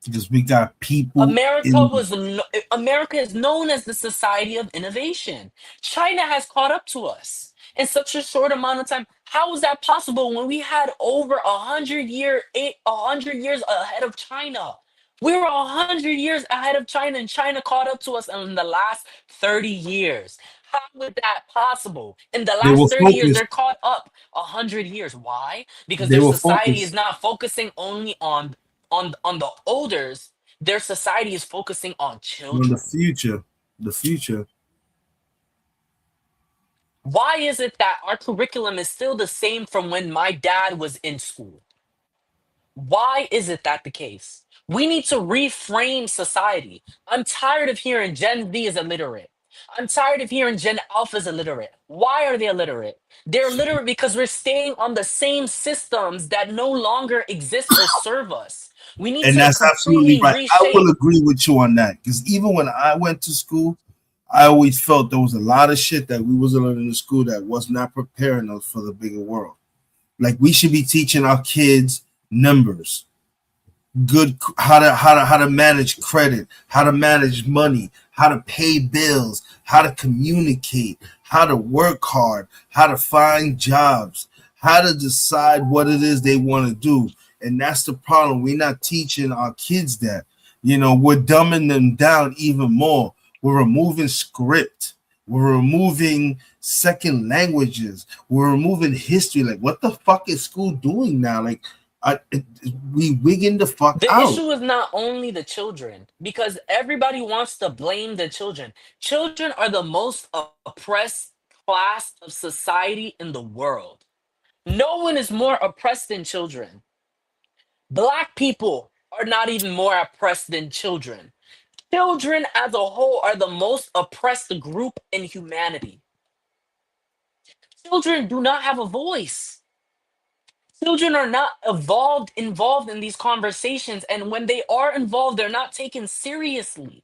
Because we got people America in. was America is known as the society of innovation. China has caught up to us in such a short amount of time. How is that possible when we had over 100 years ahead of China? We were 100 years ahead of China, and China caught up to us in the last 30 years. How is that possible? In the They were last 30 years, focused. they're caught up 100 years. Why? Because They their were society is focused not focusing only on the elders. Their society is focusing on on the children. future. The future. Why is it that our curriculum is still the same from when my dad was in school? Why is it that the case? We need to reframe society. I'm tired of hearing Gen Z is illiterate. I'm tired of hearing Gen Alpha is illiterate. Why are they illiterate? They're illiterate because we're staying on the same systems that no longer exist or serve us. We need And to that's absolutely completely right. I will reshape. agree with you on that. Because even when I went to school, I always felt there was a lot of shit that we was learning in school that was not preparing us for the bigger world. Like we should be teaching our kids numbers, good how to manage credit, how to manage money, how to pay bills, how to communicate, how to work hard, how to find jobs, how to decide what it is they want to do. And that's the problem. We're not teaching our kids that. We're dumbing them down even more. We're removing script. We're removing second languages. We're removing history. Like, what the fuck is school doing now? Like, we wigging the fuck The out. issue is not only the children, because everybody wants to blame the children. Children are the most oppressed class of society in the world. No one is more oppressed than children. Black people are not even more oppressed than children. Children as a whole are the most oppressed group in humanity. Children do not have a voice. Children are not involved in these conversations, and when they are involved, they're not taken seriously.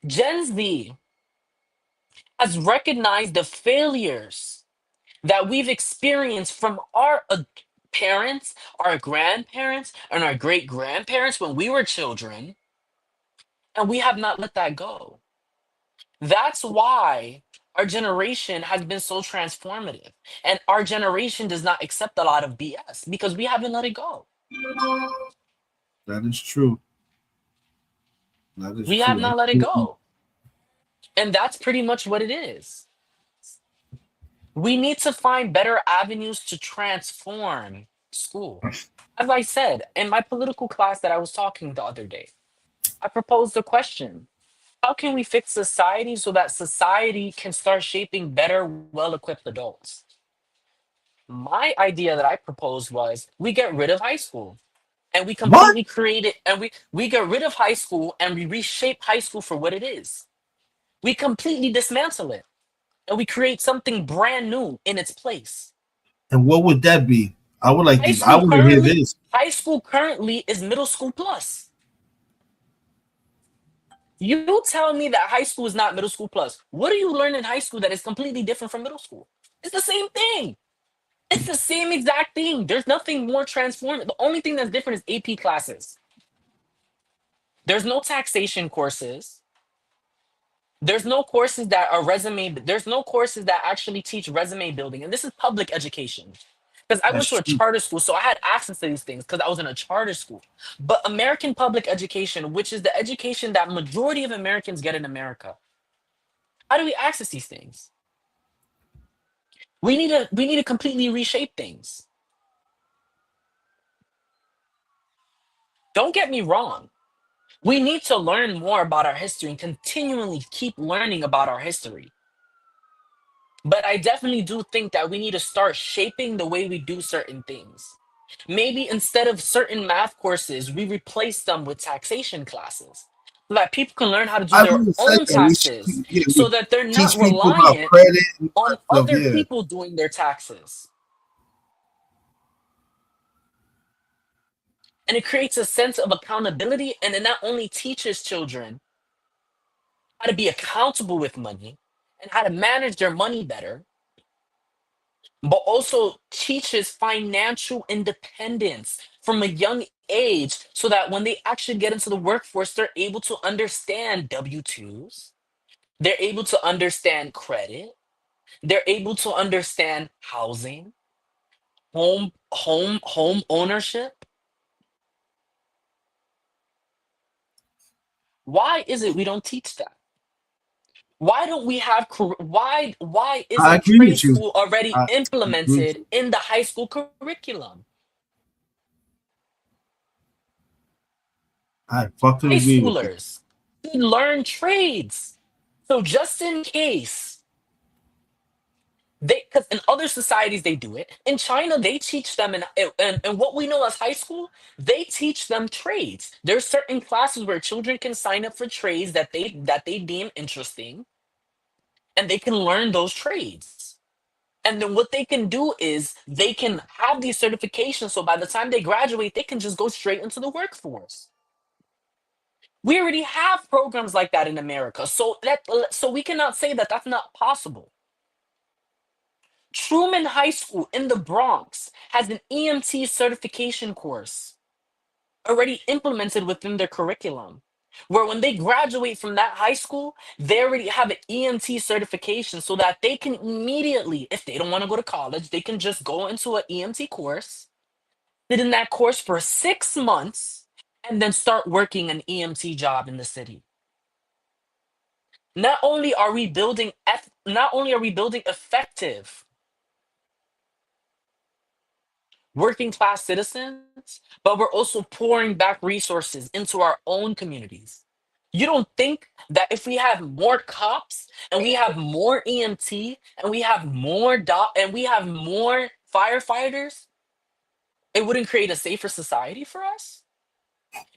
Gen Z has recognized the failures that we've experienced from our parents, our grandparents, and our great grandparents when we were children, and we have not let that go. That's why our generation has been so transformative, and our generation does not accept a lot of BS because we haven't let it go. That is true. That is We have true. not let it go. And that's pretty much what it is. We need to find better avenues to transform school. As I said in my political class that I was talking the other day, I proposed a question. How can we fix society so that society can start shaping better, well-equipped adults? My idea that I proposed was we get rid of high school and we What? completely create it, and we get rid of high school and we reshape high school for what it is. We completely dismantle it and we create something brand new in its place. And what would that be? I would like High to. I school want to hear currently, this. high school currently is middle school plus. You tell me that high school is not middle school plus. What do you learn in high school that is completely different from middle school? It's the same thing. It's the same exact thing. There's nothing more transformative. The only thing that's different is AP classes. There's no taxation courses. There's no courses that are resume. There's no courses that actually teach resume building. And this is public education. Because I went That's to a true. charter school, so I had access to these things because I was in a charter school. But American public education, which is the education that majority of Americans get in America, how do we access these things? We need to completely reshape things. Don't get me wrong. We need to learn more about our history and continually keep learning about our history. But I definitely do think that we need to start shaping the way we do certain things. Maybe instead of certain math courses, we replace them with taxation classes so that people can learn how to do I've their always said own that taxes so we that they're not teach people about reliant credit and all on that stuff. other Yeah, people doing their taxes. And it creates a sense of accountability, and it not only teaches children how to be accountable with money and how to manage their money better, but also teaches financial independence from a young age so that when they actually get into the workforce, they're able to understand W 2s, they're able to understand credit, they're able to understand housing, home ownership. Why is it we don't teach that? Why don't we have why I isn't agree trade with you. school already I agree with implemented you. in the high school curriculum? I fucking High agree with you. schoolers should learn trades. So just in case they, because in other societies they do it. In China, they teach them, and what we know as high school, they teach them trades. There's certain classes where children can sign up for trades that they deem interesting, and they can learn those trades. And then what they can do is they can have these certifications. So by the time they graduate, they can just go straight into the workforce. We already have programs like that in America. So we cannot say that that's not possible. Truman High School in the Bronx has an EMT certification course already implemented within their curriculum. Where when they graduate from that high school, they already have an EMT certification so that they can immediately, if they don't want to go to college, they can just go into an EMT course, sit in that course for 6 months, and then start working an EMT job in the city. Not only are we building effective working class citizens, but we're also pouring back resources into our own communities. You don't think that if we have more cops and we have more EMT and we have more and we have more firefighters, it wouldn't create a safer society for us?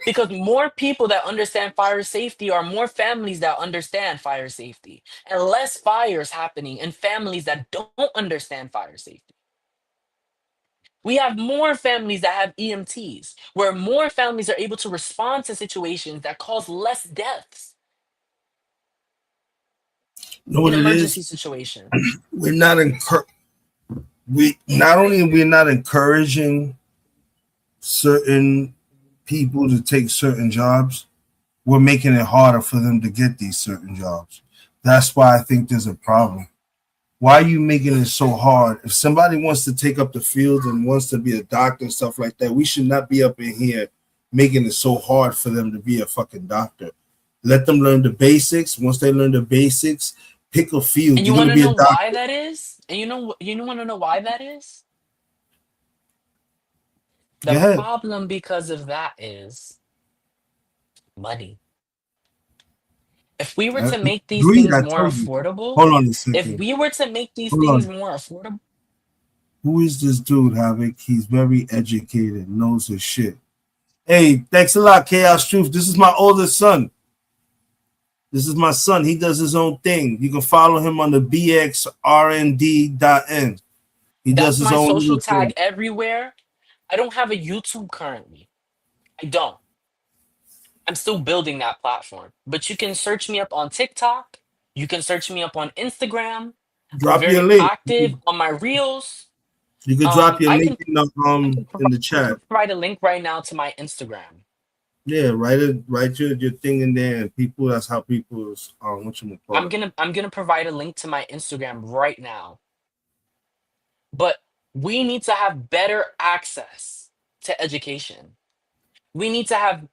Because more people that understand fire safety are more families that understand fire safety and less fires happening in families that don't understand fire safety. We have more families that have EMTs, where more families are able to respond to situations that cause less deaths You know in what it emergency is? situations. We're not we not only we're not encouraging certain people to take certain jobs, we're making it harder for them to get these certain jobs. That's why I think there's a problem. Why are you making it so hard? If somebody wants to take up the field and wants to be a doctor and stuff like that, we should not be up in here making it so hard for them to be a fucking doctor. Let them learn the basics. Once they learn the basics, pick a field. And you You're want gonna to be a know doctor. why that is? And you want to know why that is? Go The ahead. problem because of that is money. If we were to make these Greed, things I more told you. affordable, Hold on a if second. we were to make these Hold things on. more affordable, Who is this dude, Havoc? He's very educated, knows his shit. Hey, thanks a lot, Chaos Truth. This is my oldest son. This is my son. He does his own thing. You can follow him on the bxrnd.n. He does that's his my own social little tag thing. everywhere. I don't have a YouTube currently. I don't. I'm still building that platform. But you can search me up on TikTok. You can search me up on Instagram. I'm Drop your very link. active on my reels. You can drop your I link can in the chat. provide a link right now to my Instagram. Yeah, write your thing in there, and people. That's how people's what you call I'm it. gonna provide a link to my Instagram right now. But we need to have better access to education. We need to have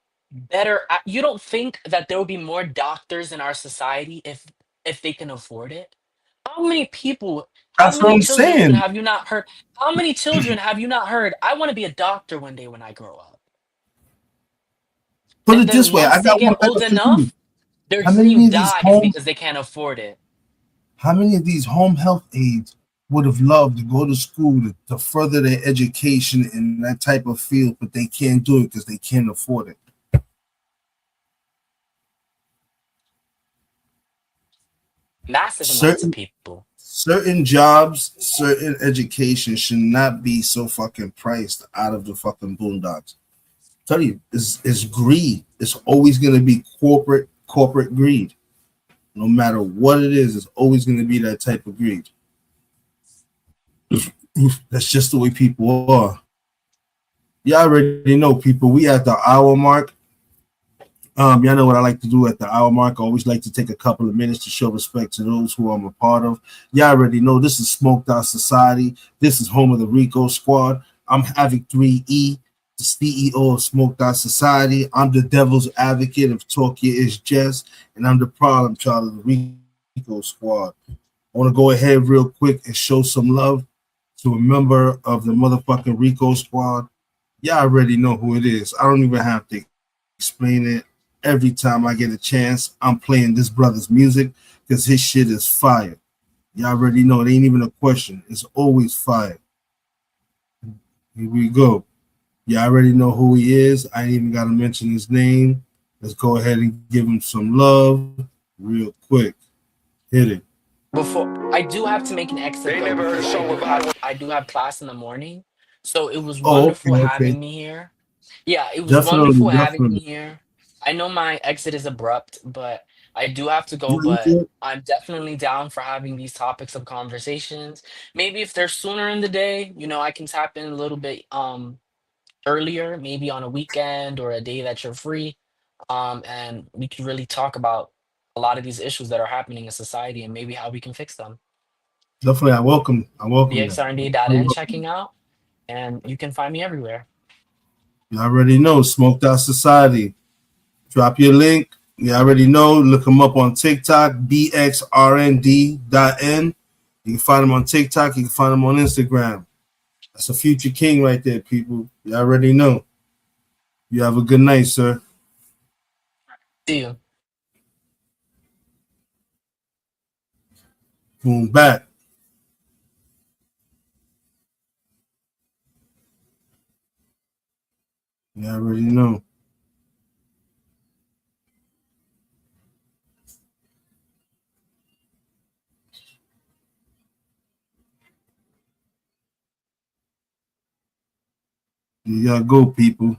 you don't think that there will be more doctors in our society if they can afford it? How many people, how That's what many I'm children saying. have you not heard? How many children have you not heard? I want to be a doctor one day when I grow up. Put And it this then way, once I they got one get better old for you. enough, their How many dream of these dies home because they can't afford it. How many of these home health aides would have loved to go to school to further their education in that type of field, but they can't do it because they can't afford it? Massive amounts of Certain people. certain jobs, certain education should not be so fucking priced out of the fucking boondocks. Tell you, it's greed. It's always gonna be corporate greed. No matter what it is, it's always gonna be that type of greed. That's just the way people are. You already know, people. We at the hour mark. Y'all know what I like to do at the hour mark. I always like to take a couple of minutes to show respect to those who I'm a part of. Y'all already know this is Smoked Out Society. This is home of the Rico Squad. I'm Havoc 3E, the CEO of Smoked Out Society. I'm the devil's advocate of Talkia is Just, and I'm the problem child of the Rico Squad. I want to go ahead real quick and show some love to a member of the motherfucking Rico Squad. Y'all already know who it is. I don't even have to explain it. Every time I get a chance, I'm playing this brother's music because his shit is fire. Y'all already know it ain't even a question. It's always fire. Here we go. Y'all already know who he is. I ain't even got to mention his name. Let's go ahead and give him some love real quick. Hit it. Before I do have to make an exit though, because I do have class in the morning. So it was Oh, wonderful okay. having me here. Yeah, it was Definitely, wonderful having me definitely. here. I know my exit is abrupt, but I do have to go. No, you But good? I'm definitely down for having these topics of conversations. Maybe if they're sooner in the day, I can tap in a little bit earlier, maybe on a weekend or a day that you're free. And we can really talk about a lot of these issues that are happening in society and maybe how we can fix them. Definitely, I welcome that. BXRND.N checking out, and you can find me everywhere. You already know, Smoked Out Society. Drop your link. You already know. Look them up on TikTok, bxrnd.n. You can find them on TikTok. You can find them on Instagram. That's a future king right there, people. You already know. You have a good night, sir. See you. Boom, back. You already know. There y'all go, people.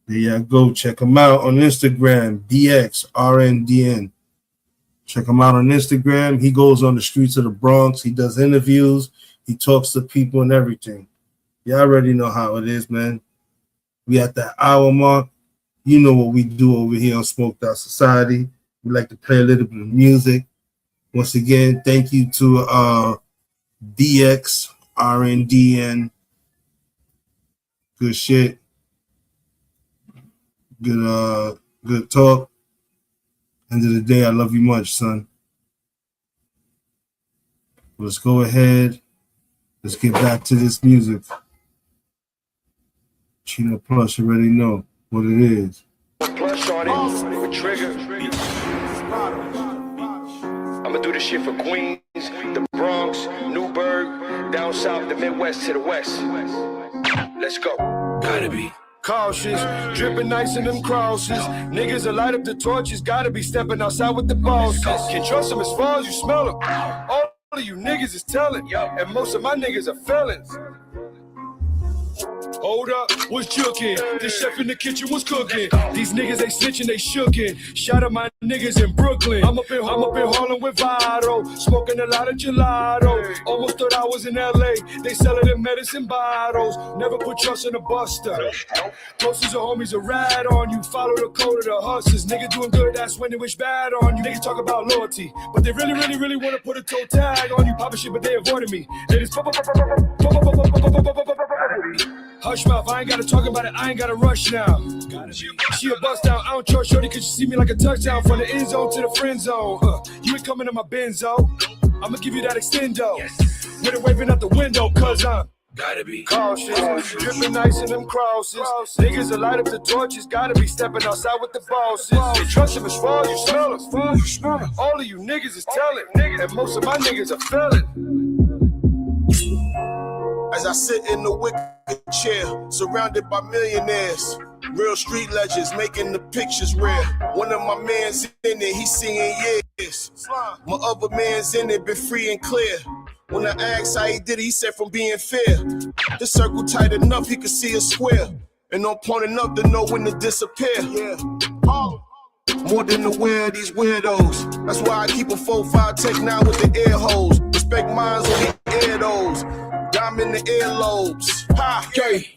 There y'all go. Check them out on Instagram, BXRNDN. Check him out on Instagram. He goes on the streets of the Bronx. He does interviews. He talks to people and everything. You already know how it is, man. We at that hour mark. You know what we do over here on Smoked Out Society. We like to play a little bit of music. Once again, thank you to BXRNDN. Good shit. Good talk. End of the day, I love you much, son. Let's go ahead. Let's get back to this music. Chino Plus, you already know what it is. Plus, shorty, with Trigger. I'ma do this shit for Queens, the Bronx, Newburgh, down south, the Midwest to the West. Let's go. Gotta be cautious, dripping nice in them crosses. Niggas will light up the torches, gotta be stepping outside with the bosses. Can trust them as far as you smell them. All of you niggas is telling, and most of my niggas are felons. Hold up, what's jookin'? The chef in the kitchen was cooking. These niggas, they snitching, they shookin'. Shout out my niggas in Brooklyn. I'm up in Harlem with Vado, smoking a lot of gelato. Almost thought I was in LA. They sellin' them medicine bottles. Never put trust in a buster. Closest of homies a rat on you. Follow the code of the hustlers. Niggas doing good, that's when they wish bad on you. Niggas talk about loyalty, but they really wanna put a toe tag on you. Poppin' shit, but they avoided me. They just hush mouth, I ain't gotta talk about it, I ain't gotta rush now. She a bust down, I don't trust shorty cause you see me like a touchdown. From the end zone to the friend zone. You ain't coming to my Benzo, I'ma give you that extendo. With it waving out the window cause I'm gotta be cautious, dripping nice in them crosses. Niggas will light up the torches, gotta be stepping outside with the bosses. You trust them as far as you smell them. All of you niggas is telling, and most of my niggas are felon. As I sit in the wicker chair, surrounded by millionaires, real street legends making the pictures rare. One of my mans in it, he singing years. My other man's in it, been free and clear. When I asked how he did it, he said from being fair. The circle tight enough, he could see a square. And on point enough to know when to disappear. More than aware of these weirdos. That's why I keep a 4-5 Tech 9 with the air holes. Respect minds on the air those. Dime in the earlobes. Ha! Okay.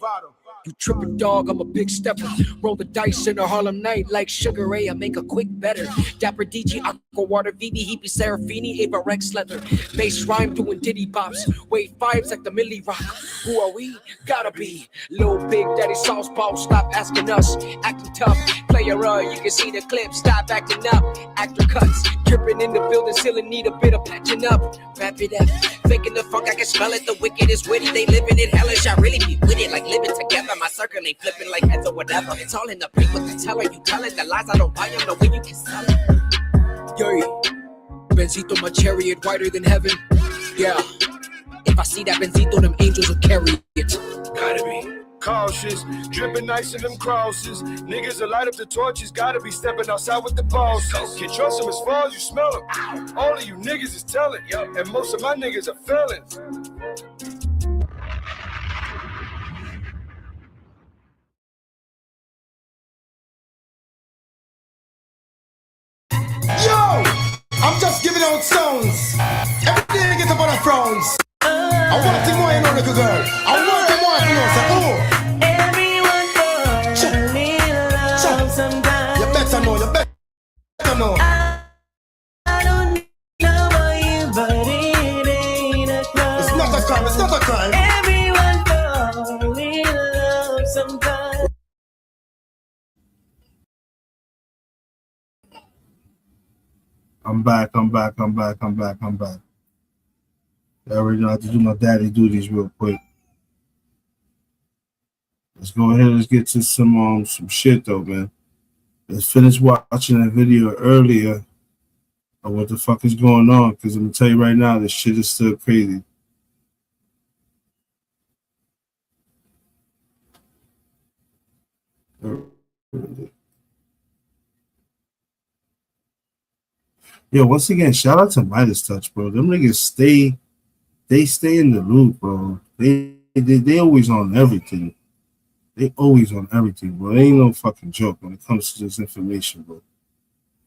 You trippin' dog, I'm a big stepper. Roll the dice in a Harlem night like Sugar Ray, I make a quick better. Dapper DG, Aqua Water, VB, Heapy, Serafini, Ava Rex Leather. Bass rhyme doing Diddy bops. Wave vibes like the Millie Rock. Who are we? Gotta be Lil Big Daddy Sauce Ball. Stop asking us, acting tough. Player, you can see the clip. Stop acting up. Actor cuts, dripping in the building, still in need a bit of patching up. Wrap it up, faking the funk, I can smell it. The wicked is witty, they living it hellish. I really be with it, like living together. My circle ain't flipping like heads or whatever. It's all in the paint with the teller. You tellin' the lies, I don't buy them. The way you can sell it. Yo, Benzito, my chariot, whiter than heaven. Yeah, if I see that Benzito, them angels will carry it. Gotta be cautious, dripping nice in them crosses. Niggas will light up the torches, gotta be stepping outside with the bosses. Can trust them as far as you smell them. All of you niggas is telling, and most of my niggas are felons. Yo! I'm just giving out songs. Every day I get up on the frowns. I want to more, you know, little girl. I want to more, you know, say, oh. Everyone falls in love sometimes. You better know, you better know. I don't know about you, but it ain't a crime. It's not a crime, it's not a crime. Everyone falls in love sometimes. I'm back. I already know how to do my daddy duties real quick. Let's go ahead. Let's get to some shit though, man. Let's finish watching that video earlier of what the fuck is going on, because I'm gonna tell you right now, this shit is still crazy. Yo, once again, shout out to Midas Touch, bro. Them niggas stay in the loop, bro. They always on everything. They always on everything, bro. They ain't no fucking joke when it comes to this information, bro.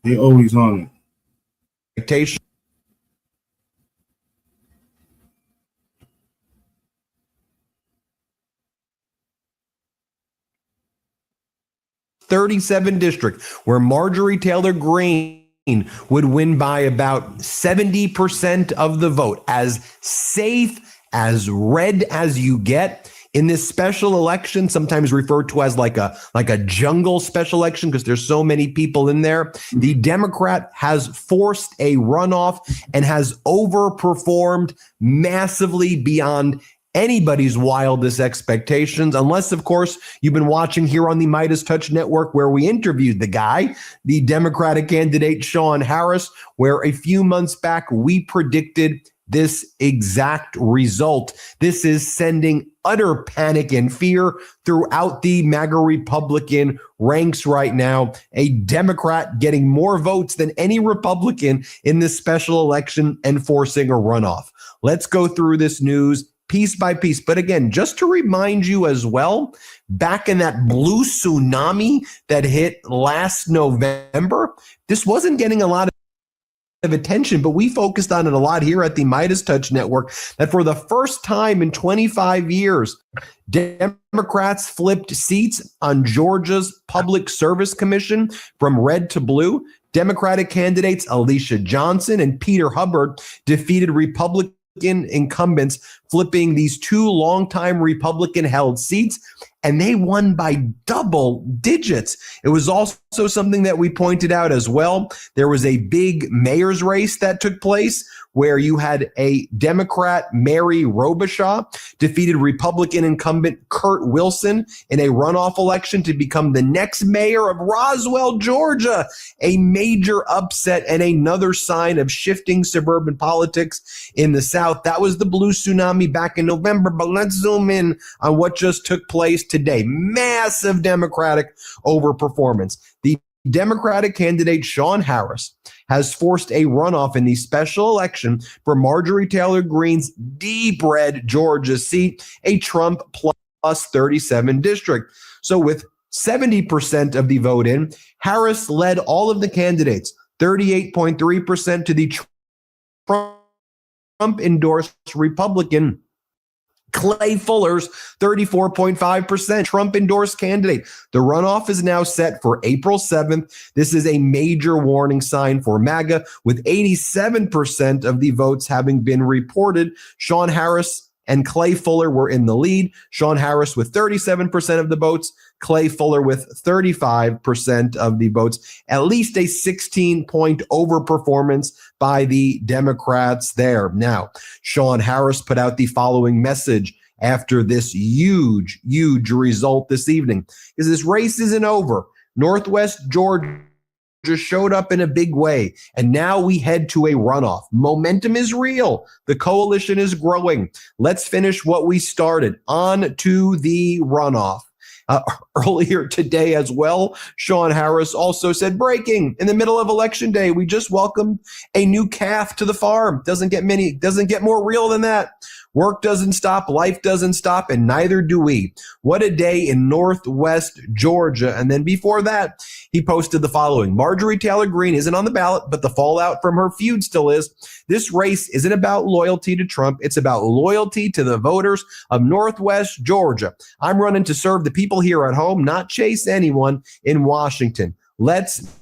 They always on it. Expectation. '37 district where Marjorie Taylor Greene would win by about 70% of the vote. As safe, as red as you get in this special election, sometimes referred to as like a jungle special election because there's so many people in there. The Democrat has forced a runoff and has overperformed massively beyond anybody's wildest expectations, unless, of course, you've been watching here on the Midas Touch Network, where we interviewed the guy, the Democratic candidate Sean Harris, where a few months back we predicted this exact result. This is sending utter panic and fear throughout the MAGA Republican ranks right now. A Democrat getting more votes than any Republican in this special election and forcing a runoff. Let's go through this news piece by piece. But again, just to remind you as well, back in that blue tsunami that hit last November, this wasn't getting a lot of attention, but we focused on it a lot here at the Midas Touch Network, that for the first time in 25 years, Democrats flipped seats on Georgia's Public Service Commission from red to blue. Democratic candidates Alicia Johnson and Peter Hubbard defeated Republican incumbents, flipping these two longtime Republican-held seats, and they won by double digits. It was also something that we pointed out as well. There was a big mayor's race that took place where you had a Democrat, Mary Robichaud, defeated Republican incumbent Kurt Wilson in a runoff election to become the next mayor of Roswell, Georgia. A major upset and another sign of shifting suburban politics in the South. That was the blue tsunami back in November, but let's zoom in on what just took place today. Massive Democratic overperformance. The Democratic candidate Sean Harris has forced a runoff in the special election for Marjorie Taylor Greene's deep red Georgia seat, a Trump plus 37 district. So with 70% of the vote in, Harris led all of the candidates, 38.3% to the Trump-endorsed Republican Clay Fuller's 34.5% Trump-endorsed candidate. The runoff is now set for April 7th. This is a major warning sign for MAGA, with 87% of the votes having been reported. Sean Harris and Clay Fuller were in the lead. Sean Harris with 37% of the votes, Clay Fuller with 35% of the votes. At least a 16-point overperformance by the Democrats there. Now, Sean Harris put out the following message after this huge result this evening. Because this race isn't over. Northwest Georgia just showed up in a big way, and now we head to a runoff. Momentum is real. The coalition is growing. Let's finish what we started. On to the runoff. Earlier today as well, Sean Harris also said, breaking in the middle of election day, we just welcomed a new calf to the farm. Doesn't get more real than that. Work doesn't stop, life doesn't stop, and neither do we. What a day in Northwest Georgia. And then before that, he posted the following. Marjorie Taylor Greene isn't on the ballot, but the fallout from her feud still is. This race isn't about loyalty to Trump. It's about loyalty to the voters of Northwest Georgia. I'm running to serve the people here at home, not chase anyone in Washington. Let's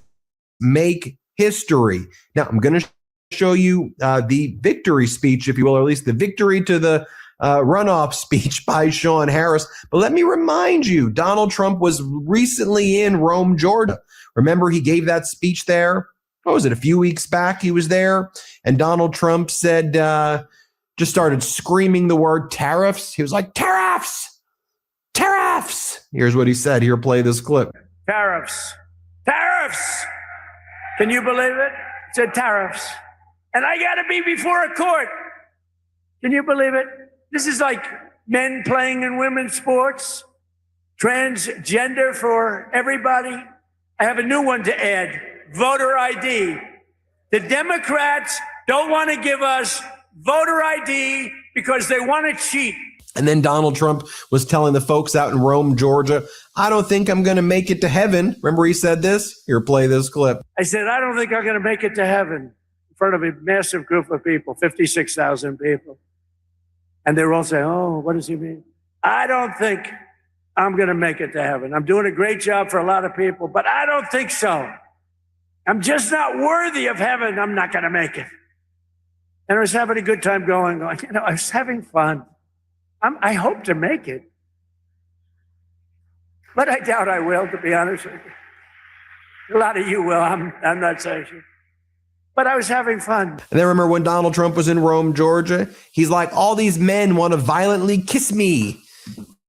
make history. Now, I'm going to show you the victory speech, if you will, or at least the victory to the runoff speech by Sean Harris. But let me remind you, Donald Trump was recently in Rome, Georgia. Remember, he gave that speech there. What was it? A few weeks back, he was there. And Donald Trump said, just started screaming the word tariffs. He was like, tariffs, tariffs. Here's what he said. Here, play this clip. Tariffs, tariffs. Can you believe it? It said tariffs. And I got to be before a court. Can you believe it? This is like men playing in women's sports, transgender for everybody. I have a new one to add, voter ID. The Democrats don't want to give us voter ID because they want to cheat. And then Donald Trump was telling the folks out in Rome, Georgia, I don't think I'm going to make it to heaven. Remember he said this? Here, play this clip. I said, I don't think I'm going to make it to heaven. In front of a massive group of people, 56,000 people. And they were all saying, oh, what does he mean? I don't think I'm going to make it to heaven. I'm doing a great job for a lot of people, but I don't think so. I'm just not worthy of heaven. I'm not going to make it. And I was having a good time going, I was having fun. I hope to make it. But I doubt I will, to be honest with you. A lot of you will. I'm not saying. but I was having fun. And then remember when Donald Trump was in Rome, Georgia? He's like, all these men want to violently kiss me.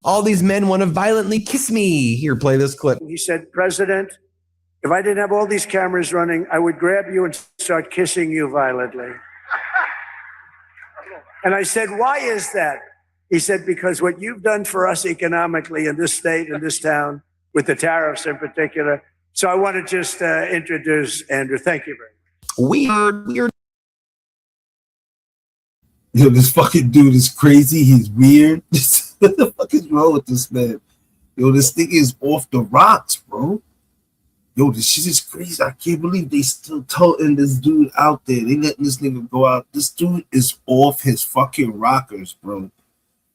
All these men want to violently kiss me. Here, play this clip. He said, President, if I didn't have all these cameras running, I would grab you and start kissing you violently. And I said, why is that? He said, because what you've done for us economically in this state, in this town, with the tariffs in particular. So I want to just introduce Andrew. Thank you very much. Weird. Yo, this fucking dude is crazy. He's weird. What the fuck is wrong with this man? Yo, this thing is off the rocks, bro. Yo, this shit is crazy. I can't believe they still toting this dude out there. They letting this nigga go out. This dude is off his fucking rockers, bro.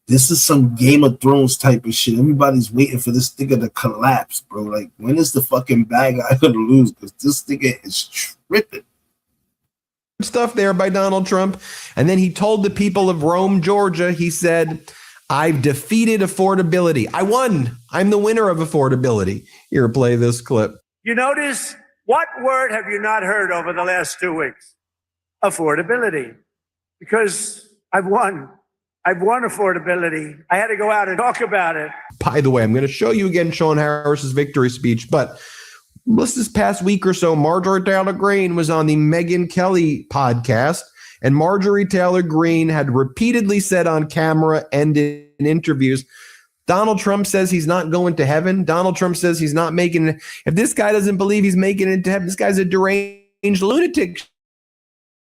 This is some Game of Thrones type of shit. Everybody's waiting for this nigga to collapse, bro. Like, when is the fucking bad guy gonna lose? Because this nigga is tripping. Stuff there by Donald Trump. And then he told the people of Rome, Georgia, he said, I've defeated affordability. I won. I'm the winner of affordability. Here, play this clip. You notice, what word have you not heard over the last 2 weeks? Affordability. Because I've won. I've won affordability. I had to go out and talk about it. By the way, I'm going to show you again Sean Harris's victory speech, but this past week or so, Marjorie Taylor Greene was on the Megyn Kelly podcast, and Marjorie Taylor Greene had repeatedly said on camera and in interviews, Donald Trump says he's not going to heaven. Donald Trump says he's not making it. If this guy doesn't believe he's making it to heaven, this guy's a deranged lunatic.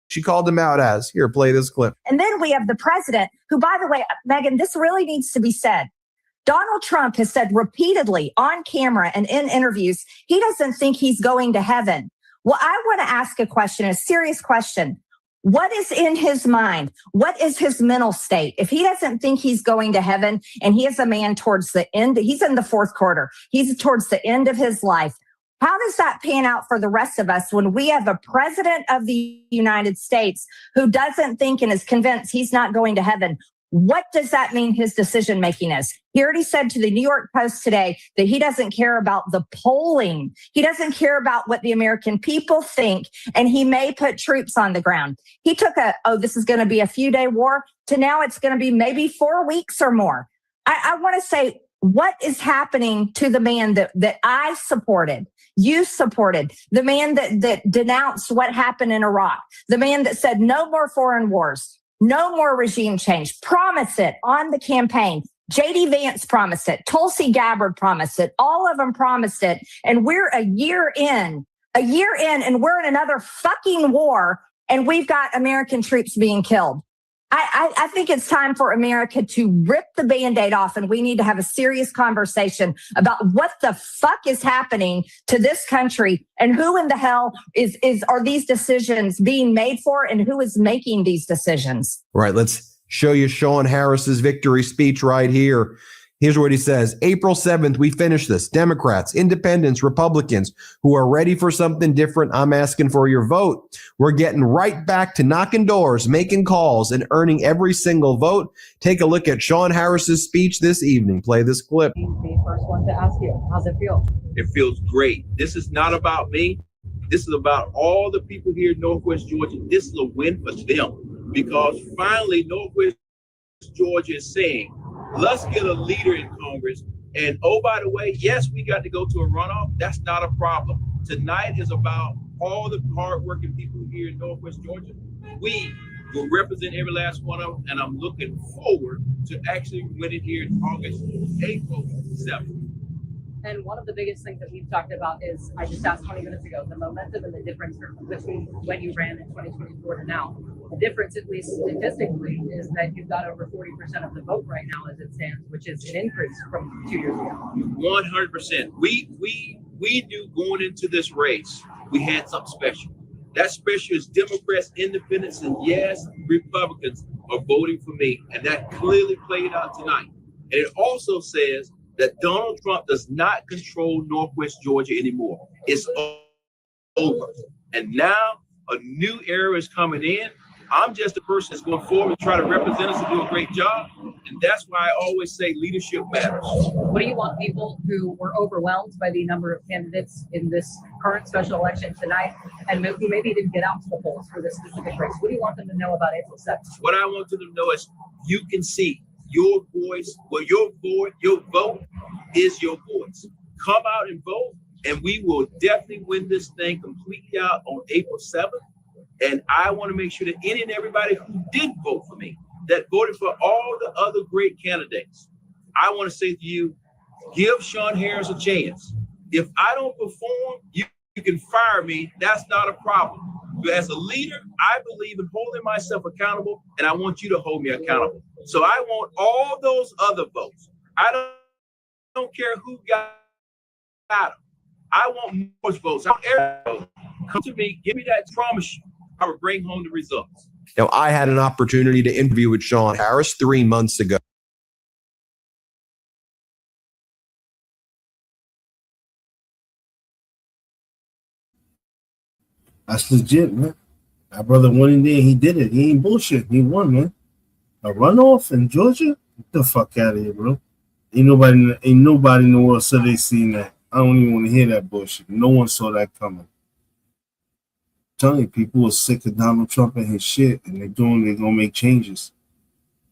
She called him out as. Here, play this clip. And then we have the president, who, by the way, Megyn, this really needs to be said. Donald Trump has said repeatedly on camera and in interviews, he doesn't think he's going to heaven. Well, I want to ask a question, a serious question. What is in his mind? What is his mental state? If he doesn't think he's going to heaven and he is a man towards the end, he's in the fourth quarter, he's towards the end of his life. How does that pan out for the rest of us when we have a president of the United States who doesn't think and is convinced he's not going to heaven? What does that mean his decision making is? He already said to the New York Post today that he doesn't care about the polling. He doesn't care about what the American people think, and he may put troops on the ground. He took this is going to be a few-day war, to now it's going to be maybe 4 weeks or more. I want to say, what is happening to the man that I supported? You supported, the man that denounced what happened in Iraq, the man that said no more foreign wars, no more regime change, promised it on the campaign. J.D. Vance promised it. Tulsi Gabbard promised it. All of them promised it. And we're a year in, and we're in another fucking war, and we've got American troops being killed. I think it's time for America to rip the Band-Aid off, and we need to have a serious conversation about what the fuck is happening to this country and who in the hell are these decisions being made for, and who is making these decisions. Right, let's show you Sean Harris's victory speech right here. Here's what he says. April 7th, we finish this. Democrats, independents, Republicans who are ready for something different, I'm asking for your vote. We're getting right back to knocking doors, making calls, and earning every single vote. Take a look at Sean Harris's speech this evening. Play this clip. The first one to ask you, how's it feel? It feels great. This is not about me. This is about all the people here in Northwest Georgia. This is a win for them because finally Northwest Georgia is saying, let's get a leader in Congress. And oh, by the way, yes, we got to go to a runoff. That's not a problem. Tonight is about all the hardworking people here in Northwest Georgia. We will represent every last one of them. And I'm looking forward to actually winning here in August, April 7th. And one of the biggest things that we've talked about is, I just asked 20 minutes ago, the momentum and the difference between when you ran in 2024 to now. The difference, at least statistically, is that you've got over 40% of the vote right now as it stands, which is an increase from 2 years ago. 100%. We knew going into this race, we had something special. That special is Democrats, independents, and yes, Republicans are voting for me. And that clearly played out tonight. And it also says that Donald Trump does not control Northwest Georgia anymore. It's over. And now a new era is coming in. I'm just the person that's going forward to try to represent us and do a great job. And that's why I always say leadership matters. What do you want people who were overwhelmed by the number of candidates in this current special election tonight and who maybe didn't get out to the polls for this specific race? What do you want them to know about April 7th? What I want them to know is you can see your voice, well, your vote is your voice. Come out and vote, and we will definitely win this thing completely out on April 7th. And I want to make sure that any and everybody who did vote for me, that voted for all the other great candidates, I want to say to you, give Sean Harris a chance. If I don't perform, you can fire me. That's not a problem. But as a leader, I believe in holding myself accountable, and I want you to hold me accountable. So I want all those other votes. I don't care who got them. I want more votes. I want every vote. Come to me, give me that, promise you, I will bring home the results. Now, I had an opportunity to interview with Sean Harris 3 months ago. That's legit, man. My brother won in there. He did it. He ain't bullshit. He won, man. A runoff in Georgia? Get the fuck out of here, bro. Ain't nobody in the world said they seen that. I don't even want to hear that bullshit. No one saw that coming. Telling you, people are sick of Donald Trump and his shit, and they're gonna make changes.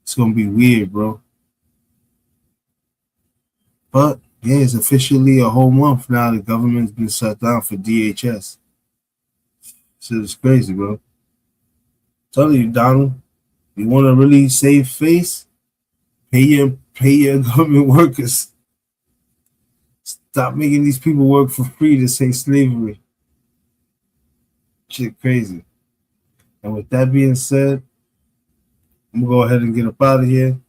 It's gonna be weird, bro. But yeah, it's officially a whole month now. The government's been shut down for DHS. So it's crazy, bro. Telling you, Donald, you want to really save face? Pay your government workers. Stop making these people work for free to say slavery. Shit crazy. And with that being said, I'm gonna go ahead and get up out of here.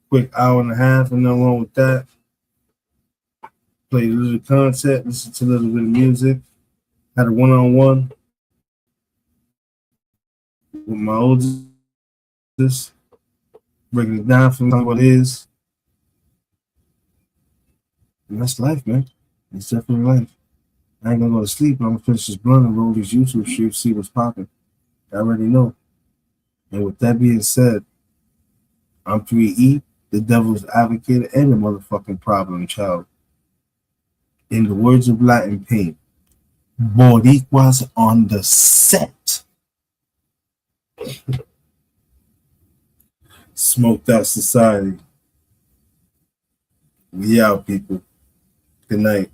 Quick hour and a half, and nothing wrong with that. Play a little content, listen to a little bit of music. Had a one-on-one with my oldest, breaking it down for me what it is. And that's life, man. It's definitely life. I ain't gonna go to sleep. I'm gonna finish this blunt and roll these YouTube streams, see what's popping. I already know. And with that being said, I'm 3E, the devil's advocate, and the motherfucking problem child. In the words of Latin Pain, Boricuas on the set. Smoked out society. We out, people. Good night.